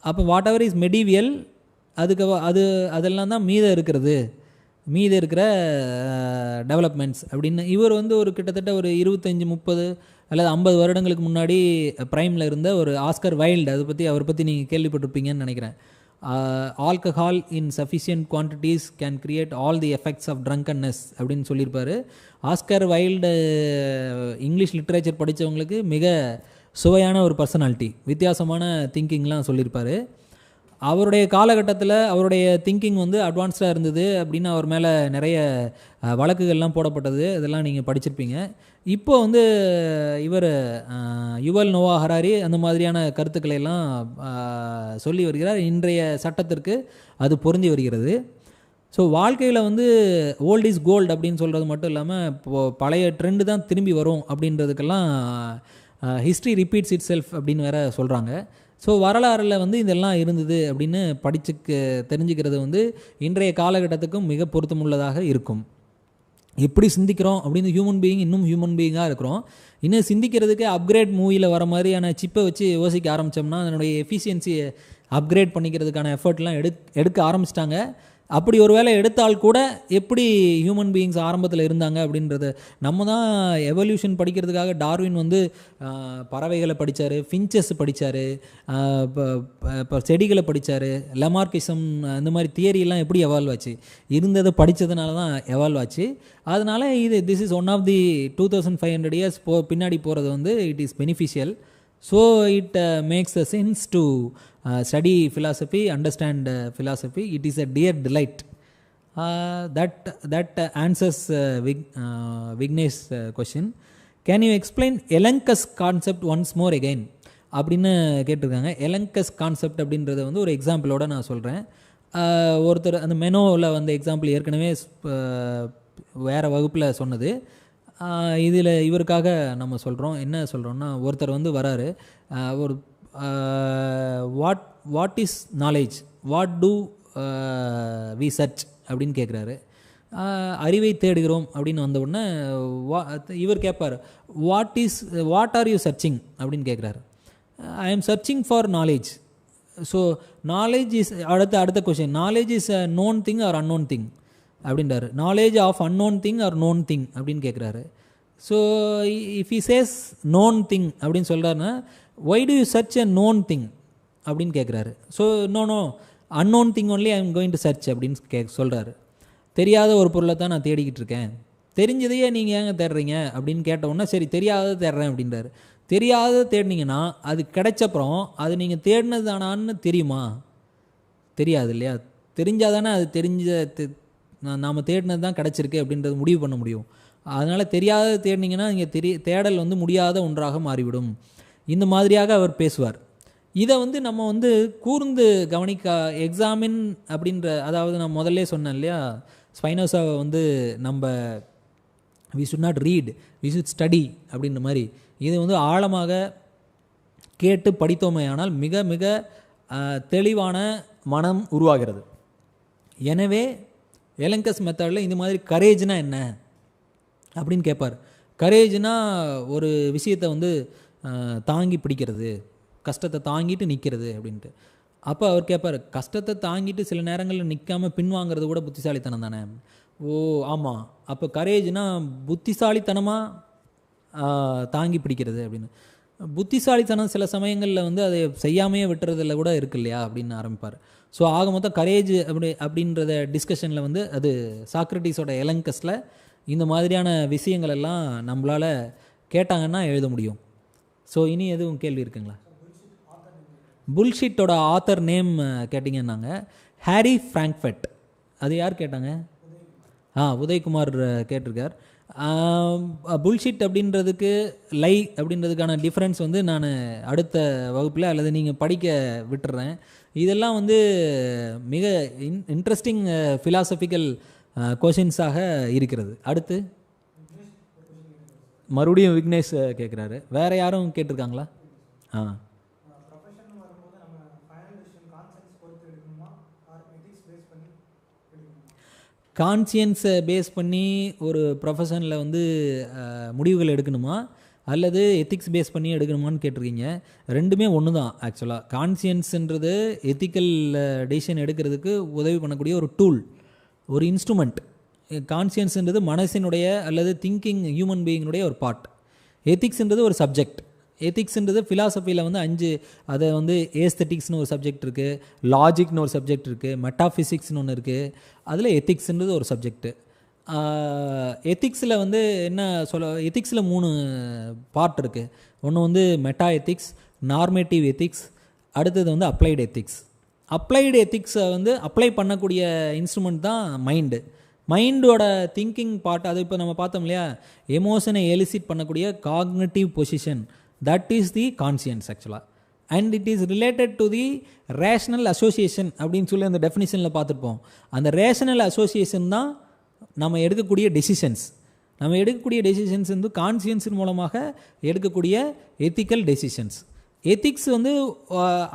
அப்போ வாட் எவர் இஸ் மெடீவியல், அதெல்லாம் தான் மீத இருக்கிற டெவலப்மெண்ட்ஸ் அப்படின்னு. இவர் வந்து ஒரு கிட்டத்தட்ட ஒரு 25, 30 அல்லது 50 வருடங்களுக்கு முன்னாடி ப்ரைமில் இருந்த ஒரு ஆஸ்கர் வைல்டு, அவரை பற்றி நீங்கள் கேள்விப்பட்டிருப்பீங்கன்னு நினைக்கிறேன். Alcohol in sufficient quantities can create all the effects of drunkenness அப்படின்னு சொல்லியிருப்பார். ஆஸ்கர் வைல்டு இங்கிலீஷ் லிட்ரேச்சர் படித்தவங்களுக்கு மிக சுவையான ஒரு பர்சனாலிட்டி, வித்தியாசமான திங்கிங்லாம் சொல்லியிருப்பார். அவருடைய காலகட்டத்தில் அவருடைய திங்கிங் வந்து அட்வான்ஸ்டாக இருந்தது அப்படின்னு அவர் மேலே நிறைய வழக்குகள்லாம் போடப்பட்டது. இதெல்லாம் நீங்கள் படிச்சிருப்பீங்க. இப்போ வந்து இவர் யுவல் நோவா ஹராரி அந்த மாதிரியான கருத்துக்களை எல்லாம் சொல்லி வருகிறார். இன்றைய சட்டத்திற்கு அது பொருந்தி வருகிறது. ஸோ வாழ்க்கையில் வந்து ஓல்ட் இஸ் கோல்டு அப்படின்னு சொல்கிறது மட்டும் இல்லாமல் இப்போது பழைய ட்ரெண்டு தான் திரும்பி வரும் அப்படின்றதுக்கெல்லாம் ஹிஸ்ட்ரி ரிப்பீட்ஸ் இட் செல்ஃப் அப்படின்னு வேற சொல்கிறாங்க. ஸோ வரலாறில் வந்து இதெல்லாம் இருந்தது அப்படின்னு தெரிஞ்சுக்கிறது வந்து இன்றைய காலகட்டத்துக்கும் மிக பொருத்தமுள்ளதாக இருக்கும். எப்படி சிந்திக்கிறோம் அப்படின்னு ஹியூமன் பீயிங் இன்னும் ஹியூமன் பீயிங்காக இருக்கிறோம். இன்னும் சிந்திக்கிறதுக்கு அப்கிரேட் மூவியில் வர மாதிரியான சிப்பை வச்சு யோசிக்க ஆரம்பித்தோம்னா அதனுடைய எஃபிஷியன்சியை அப்கிரேட் பண்ணிக்கிறதுக்கான எஃபர்ட்லாம் எடுக்க ஆரம்பிச்சிட்டாங்க. அப்படி ஒரு வேளை எடுத்தால் கூட எப்படி ஹியூமன் பீயிங்ஸ் ஆரம்பத்தில் இருந்தாங்க அப்படின்றத நம்ம தான் எவல்யூஷன் படிக்கிறதுக்காக டார்வின் வந்து பறவைகளை படித்தார், ஃபின்ச்சஸ் படித்தார், இப்போ செடிகளை படித்தார், லெமார்க்கிசம் இந்த மாதிரி தியரியெல்லாம் எப்படி எவால்வ் ஆச்சு, இருந்ததை படித்ததுனால தான் எவால்வ் ஆச்சு. அதனால் this is one of the 2500 years பின்னாடி போகிறது வந்து it is beneficial. So it makes a sense to study philosophy, understand philosophy. It is a dear delight. That answers Vignesh question. Can you explain Elenchus concept once more again? அப்படின்னு கேட்டிருக்காங்க. எலங்கஸ் கான்செப்ட் அப்படின்றத வந்து ஒரு எக்ஸாம்பிளோட நான் சொல்கிறேன். ஒருத்தர் அந்த மெனோவில் வந்து எக்ஸாம்பிள் ஏற்கனவே வேறு வகுப்பில் சொன்னது. இதில் இவருக்காக நம்ம சொல்கிறோம். என்ன சொல்கிறோன்னா, ஒருத்தர் வந்து வராரு, ஒரு what is knowledge, what do we search அப்படின்னு கேட்குறாரு. அறிவை தேடுகிறோம் அப்படின்னு வந்த உடனே இவர் கேட்பார், வாட் ஆர் யூ சர்ச்சிங் அப்படின்னு கேட்குறாரு. I am searching for knowledge. So knowledge is அடுத்த கொஸ்டின், knowledge is a known thing or unknown thing அப்படின்றாரு. Knowledge of unknown thing or known thing அப்படின்னு கேட்குறாரு. So if he says known thing அப்படின்னு சொல்கிறாருன்னா, why do you search a known thing அப்படின்னு கேட்குறாரு. So no unknown thing only I am going to search அப்படின்னு சொல்கிறாரு. தெரியாத ஒரு பொருளை தான் நான் தேடிக்கிட்டு இருக்கேன். தெரிஞ்சதையே நீங்கள் ஏங்க தேடுறீங்க அப்படின்னு கேட்டவுடனே, சரி தெரியாததை தேடுறேன் அப்படின்றாரு. தெரியாததை தேடினீங்கன்னா அது கிடைச்சப்புறம் அது நீங்கள் தேடினது தானான்னு தெரியுமா? தெரியாது இல்லையா? தெரிஞ்சால் தானே அது நாம் தேடினது தான் கிடச்சிருக்கு அப்படின்றது முடிவு பண்ண முடியும். அதனால் தெரியாததை தேடினீங்கன்னா நீங்கள் தேடல் வந்து முடியாத ஒன்றாக மாறிவிடும். இந்த மாதிரியாக அவர் பேசுவார். இதை வந்து நம்ம வந்து கூர்ந்து எக்ஸாமின் அப்படின்ற, அதாவது நான் முதல்ல சொன்னேன் இல்லையா, ஸ்பைனோசாவை வந்து நம்ம we should not read, we should study அப்படின்ற மாதிரி, இது வந்து ஆழமாக கேட்டு படித்தோமே ஆனால் மிக மிக தெளிவான மனம் உருவாகிறது. எனவே எலங்கஸ் மெத்தடில் இந்த மாதிரி கரேஜ்னால் என்ன அப்படின்னு கேட்பார். கரேஜ்னால் ஒரு விஷயத்தை வந்து தாங்கி பிடிக்கிறது, கஷ்டத்தை தாங்கிட்டு நிற்கிறது அப்படின்ட்டு. அப்போ அவர் கேட்பார், கஷ்டத்தை தாங்கிட்டு சில நேரங்களில் நிற்காமல் பின்வாங்கிறது கூட புத்திசாலித்தனம் தானே? ஓ ஆமாம், அப்போ கரேஜ்னால் புத்திசாலித்தனமாக தாங்கி பிடிக்கிறது அப்படின்னு. புத்திசாலித்தனம் சில சமயங்களில் வந்து அதை செய்யாமையே விட்டுறதில்ல கூட இருக்கு இல்லையா அப்படின்னு ஆரம்பிப்பார். ஸோ ஆக மொத்தம் கரேஜ் அப்படின்றத டிஸ்கஷனில் வந்து அது சாக்ரட்டிஸோட எலங்கஸில் இந்த மாதிரியான விஷயங்கள் எல்லாம் நம்மளால் கேட்டாங்கன்னா எழுத முடியும். ஸோ இனி எதுவும் கேள்வி இருக்குங்களா? புல்ஷிட்டோட ஆத்தர் நேம் கேட்டிங்கன்னாங்க ஹாரி ஃப்ராங்க்ஃபர்ட். அது யார் கேட்டாங்க? உதயகுமார் கேட்டிருக்கார். புல்ஷிட் அப்படின்றதுக்கு லை அப்படின்றதுக்கான டிஃப்ரென்ஸ் வந்து நான் அடுத்த வகுப்பில் அல்லது நீங்கள் படிக்க விட்டுறேன். இதெல்லாம் வந்து மிக இன்ட்ரெஸ்டிங் ஃபிலாசபிக்கல் கொஷின்ஸாக இருக்கிறது. அடுத்து மறுபடியும் விக்னேஷ் கேட்குறாரு. வேறு யாரும் கேட்டிருக்காங்களா? கான்சியன்ஸை பேஸ் பண்ணி ஒரு ப்ரொஃபஷனில் வந்து முடிவுகள் எடுக்கணுமா அல்லது எத்திக்ஸ் பேஸ் பண்ணி எடுக்கணுமான்னு கேட்டிருக்கீங்க. ரெண்டுமே ஒன்று தான் ஆக்சுவலாக. கான்சியன்ஸுன்றது எத்திக்கல் டெசிஷன் எடுக்கிறதுக்கு உதவி பண்ணக்கூடிய ஒரு டூல், ஒரு இன்ஸ்ட்ருமெண்ட். கான்சியன்ஸுன்றது மனசினுடைய அல்லது திங்கிங் ஹியூமன் பீயினுடைய ஒரு பார்ட். எத்திக்ஸ்ன்றது ஒரு சப்ஜெக்ட். எத்திக்ஸ்ன்றது ஃபிலாசபியில் வந்து 5, அதை வந்து ஏஸ்தட்டிக்ஸ்னு ஒரு சப்ஜெக்ட் இருக்குது, லாஜிக்னு ஒரு சப்ஜெக்ட் இருக்குது, மெட்டாஃபிசிக்ஸ்னு ஒன்று இருக்குது, அதில் எத்திக்ஸ்ன்றது ஒரு சப்ஜெக்ட்டு. எத்திக்ஸில் வந்து என்ன எத்திக்ஸில் 3 பார்ட் இருக்குது. ஒன்று வந்து மெட்டா எத்திக்ஸ், நார்மேட்டிவ் எத்திக்ஸ், அடுத்தது வந்து அப்ளைடு எத்திக்ஸ். அப்ளைடு எத்திக்ஸை வந்து அப்ளை பண்ணக்கூடிய இன்ஸ்ட்ருமெண்ட் தான் மைண்டு. மைண்டோட திங்கிங் பார்ட், அது இப்போ நம்ம பார்த்தோம் இல்லையா, எமோஷனை எலிசிட் பண்ணக்கூடிய cognitive position, that is the conscience ஆக்சுவலாக. And it is related to the rational association அப்படின்னு சொல்லி அந்த டெஃபினிஷனில் பார்த்துருப்போம். அந்த ரேஷனல் அசோசியேஷன் தான் நம்ம எடுக்கக்கூடிய டெசிஷன்ஸ். நம்ம எடுக்கக்கூடிய டெசிஷன்ஸ் வந்து கான்சியன்ஸின் மூலமாக எடுக்கக்கூடிய எத்திக்கல் டெசிஷன்ஸ். எத்திக்ஸ் வந்து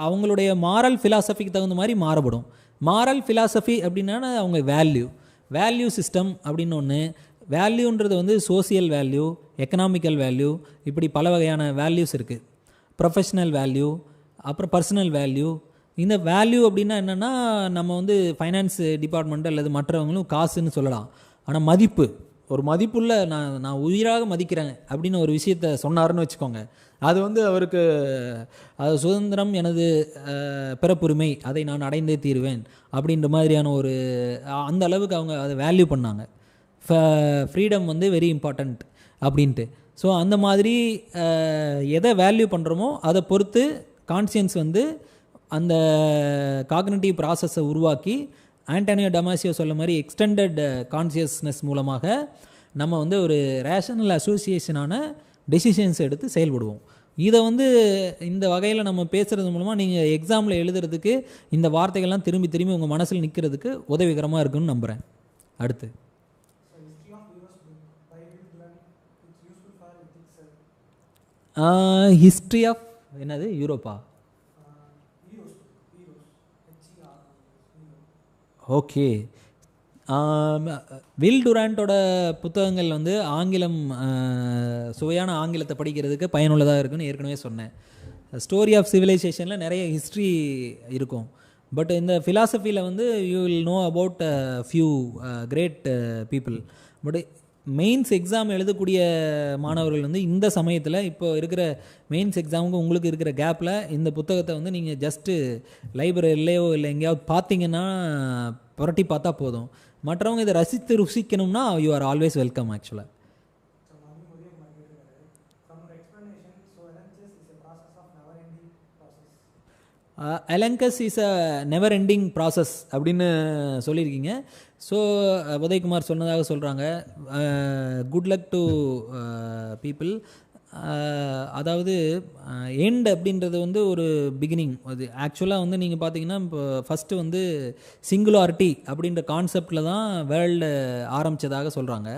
அவங்களுடைய மாரல் ஃபிலாசபிக்கு தகுந்த மாதிரி மாறுபடும். மாரல் ஃபிலாசபி அப்படின்னா அவங்க வேல்யூ சிஸ்டம் அப்படின்னு ஒன்று. வேல்யூன்றது வந்து சோசியல் வேல்யூ, எக்கனாமிக்கல் வேல்யூ, இப்படி பல வகையான வேல்யூஸ் இருக்குது. ப்ரொஃபஷ்னல் வேல்யூ, அப்புறம் பர்சனல் வேல்யூ, இந்த வேல்யூ அப்படின்னா என்னென்னா, நம்ம வந்து ஃபைனான்ஸ் டிபார்ட்மெண்ட் அல்லது மற்றவங்களும் காசுன்னு சொல்லலாம். ஆனால் மதிப்பு, ஒரு மதிப்புள்ள நான் உயிராக மதிக்கிறேன் அப்படின்னு ஒரு விஷயத்த சொன்னாருன்னு வச்சுக்கோங்க, அது வந்து அவருக்கு அது சுதந்திரம் எனது பிறப்புரிமை, அதை நான் அடைந்தே தீருவேன் அப்படின்ற மாதிரியான ஒரு அந்த அளவுக்கு அவங்க அதை வேல்யூ பண்ணாங்க. ஃப்ரீடம் வந்து வெரி இம்பார்ட்டண்ட் அப்படின்ட்டு. ஸோ அந்த மாதிரி எதை வேல்யூ பண்ணுறோமோ அதை பொறுத்து கான்சியன்ஸ் வந்து அந்த காக்னிட்டிவ் ப்ராசஸை உருவாக்கி, ஆண்டனியோ டமாசியோ சொல்ல மாதிரி எக்ஸ்டெண்டட் கான்சியஸ்னஸ் மூலமாக நம்ம வந்து ஒரு ரேஷனல் அசோசியேஷனான டெசிஷன்ஸ் எடுத்து செயல்படுவோம். இதை வந்து இந்த வகையில் நம்ம பேசுகிறது மூலமாக நீங்கள் எக்ஸாமில் எழுதுறதுக்கு இந்த வார்த்தைகள்லாம் திரும்பி திரும்பி உங்கள் மனசில் நிற்கிறதுக்கு உதவிகரமாக இருக்குன்னு நம்புகிறேன். அடுத்து ஹிஸ்ட்ரி ஆஃப் என்னது யூரோப்பா? ஓகே. வில் டுராண்டோட புத்தகங்கள் வந்து ஆங்கிலம், சுவையான ஆங்கிலத்தை படிக்கிறதுக்கு பயனுள்ளதாக இருக்குன்னு ஏற்கனவே சொன்னேன். ஸ்டோரி ஆஃப் சிவிலைசேஷனில் நிறைய ஹிஸ்ட்ரி இருக்கும். பட் இந்த ஃபிலாசபியில் வந்து you will know about few great people. But mains exam எழுதக்கூடிய மாணவர்கள் வந்து இந்த சமயத்தில் இப்போ இருக்கிற மெயின்ஸ் எக்ஸாமுக்கு உங்களுக்கு இருக்கிற கேப்பில் இந்த புத்தகத்தை வந்து நீங்கள் ஜஸ்ட்டு லைப்ரரியிலையோ இல்லை எங்கேயாவது பார்த்தீங்கன்னா புரட்டி பார்த்தா போதும். மற்றவங்க இதை ரசித்து ருசிக்கணும்னா யூ ஆர் ஆல்வேஸ் வெல்கம். ஆக்சுவலாக எலங்கஸ் is a never ending process அப்படின்னு சொல்லியிருக்கீங்க. ஸோ உதயகுமார் சொன்னதாக சொல்கிறாங்க. Good luck to people. அதாவது எண்ட் அப்படின்றது வந்து ஒரு பிகினிங். அது ஆக்சுவலாக வந்து நீங்கள் பார்த்தீங்கன்னா இப்போ ஃபஸ்ட்டு வந்து சிங்குலாரிட்டி அப்படின்ற கான்செப்டில் தான் வேர்ல்டு ஆரம்பித்ததாக சொல்கிறாங்க.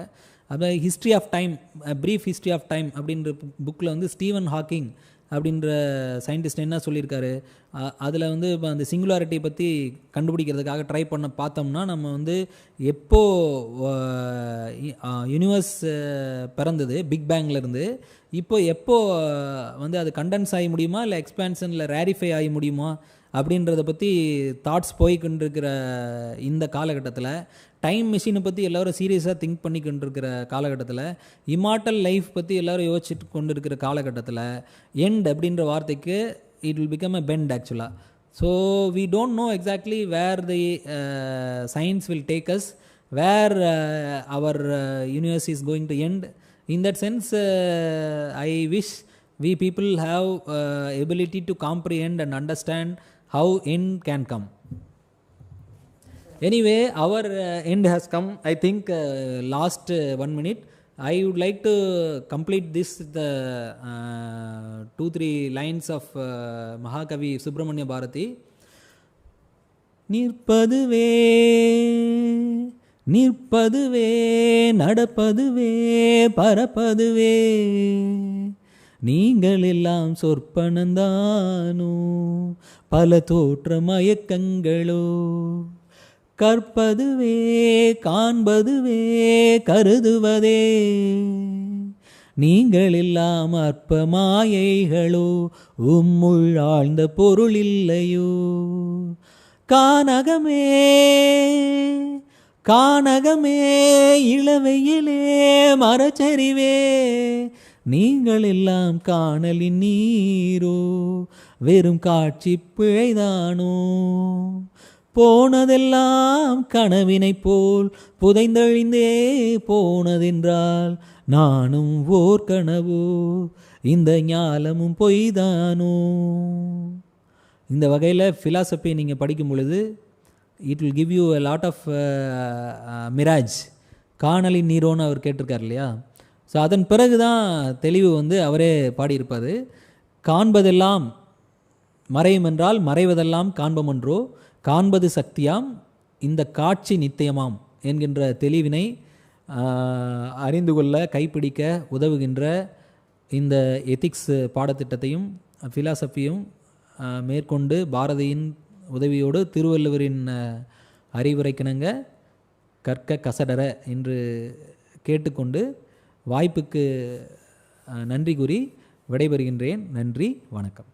அதாவது history of time, brief history of time அப்படின்ற புக்கில் வந்து ஸ்டீவன் ஹாக்கிங் அப்படின்ற சயின்டிஸ்ட் என்ன சொல்லியிருக்காரு, அதில் வந்து இப்போ அந்த சிங்குலாரிட்டி பற்றி கண்டுபிடிக்கிறதுக்காக ட்ரை பண்ண பார்த்தோம்னா, நம்ம வந்து எப்போ யூனிவர்ஸ் பிறந்தது பிக் பேங்லேருந்து, இப்போ எப்போ வந்து அது கண்டென்ஸ் ஆகி முடியுமா இல்லை எக்ஸ்பேன்ஷனில் ரேரிஃபை ஆகி முடியுமா அப்படின்றத பற்றி தாட்ஸ் போய்கொண்டிருக்கிற இந்த காலகட்டத்தில், டைம் மிஷினை பற்றி எல்லோரும் சீரியஸாக திங்க் பண்ணிக்கிட்டு இருக்கிற காலகட்டத்தில், இமார்டல் லைஃப் பற்றி எல்லோரும் யோசிச்சுட்டு கொண்டு இருக்கிற காலகட்டத்தில், எண்ட் அப்படின்ற வார்த்தைக்கு it will become a bend ஆக்சுவலாக. So we don't know exactly where the science will take us, where our universe is going to end. In that sense, I wish we people have ability to comprehend and understand how end can come. Anyway, our end has come. I think last 1 minute. I would like to complete this the 2-3 lines of Mahakavi Subramanya Bharati. நிற்பதுவே நிற்பதுவே நடப்பதுவே பறப்பதுவே நீங்கள் எல்லாம் சொற்பனந்தானோ பல தோற்ற மயக்கங்களோ கற்பதுவே காண்பதுவே கருதுவதே நீங்கள் எல்லாம் அற்ப மாயைகளோ உம்முள் ஆழ்ந்த பொருள் இல்லையோ கானகமே கானகமே இளவையிலே மரச்சரிவே நீங்கள் எல்லாம் காணலின் நீரோ வெறும் காட்சி பிழைதானோ போனதெல்லாம் கனவினை போல் புதைந்தழிந்தே போனதென்றால் நானும் ஓர் கனவோ இந்த ஞாலமும் பொய்தானோ. இந்த வகையில் ஃபிலாசபி நீங்கள் படிக்கும் பொழுது it will give you a lot of mirage. காணலின் நீரோன்னு அவர் கேட்டிருக்கார் இல்லையா? ஸோ அதன் பிறகு தான் தெளிவு வந்து அவரே பாடியிருப்பார். காண்பதெல்லாம் மறையும் என்றால் மறைவதெல்லாம் காண்பமன்றோ காண்பது சக்தியாம் இந்த காட்சி நித்தியமாம் என்கின்ற தெளிவினை அறிந்து கொள்ள கைப்பிடிக்க உதவுகின்ற இந்த எத்திக்ஸ் பாடத்திட்டத்தையும் ஃபிலாசபியும் மேற்கொண்டு பாரதியின் உதவியோடு திருவள்ளுவரின் அறிவுரைக்கிணங்க கற்க கசடர என்று கேட்டுக்கொண்டு வாய்ப்புக்கு நன்றி கூறி விடைபெறுகின்றேன். நன்றி, வணக்கம்.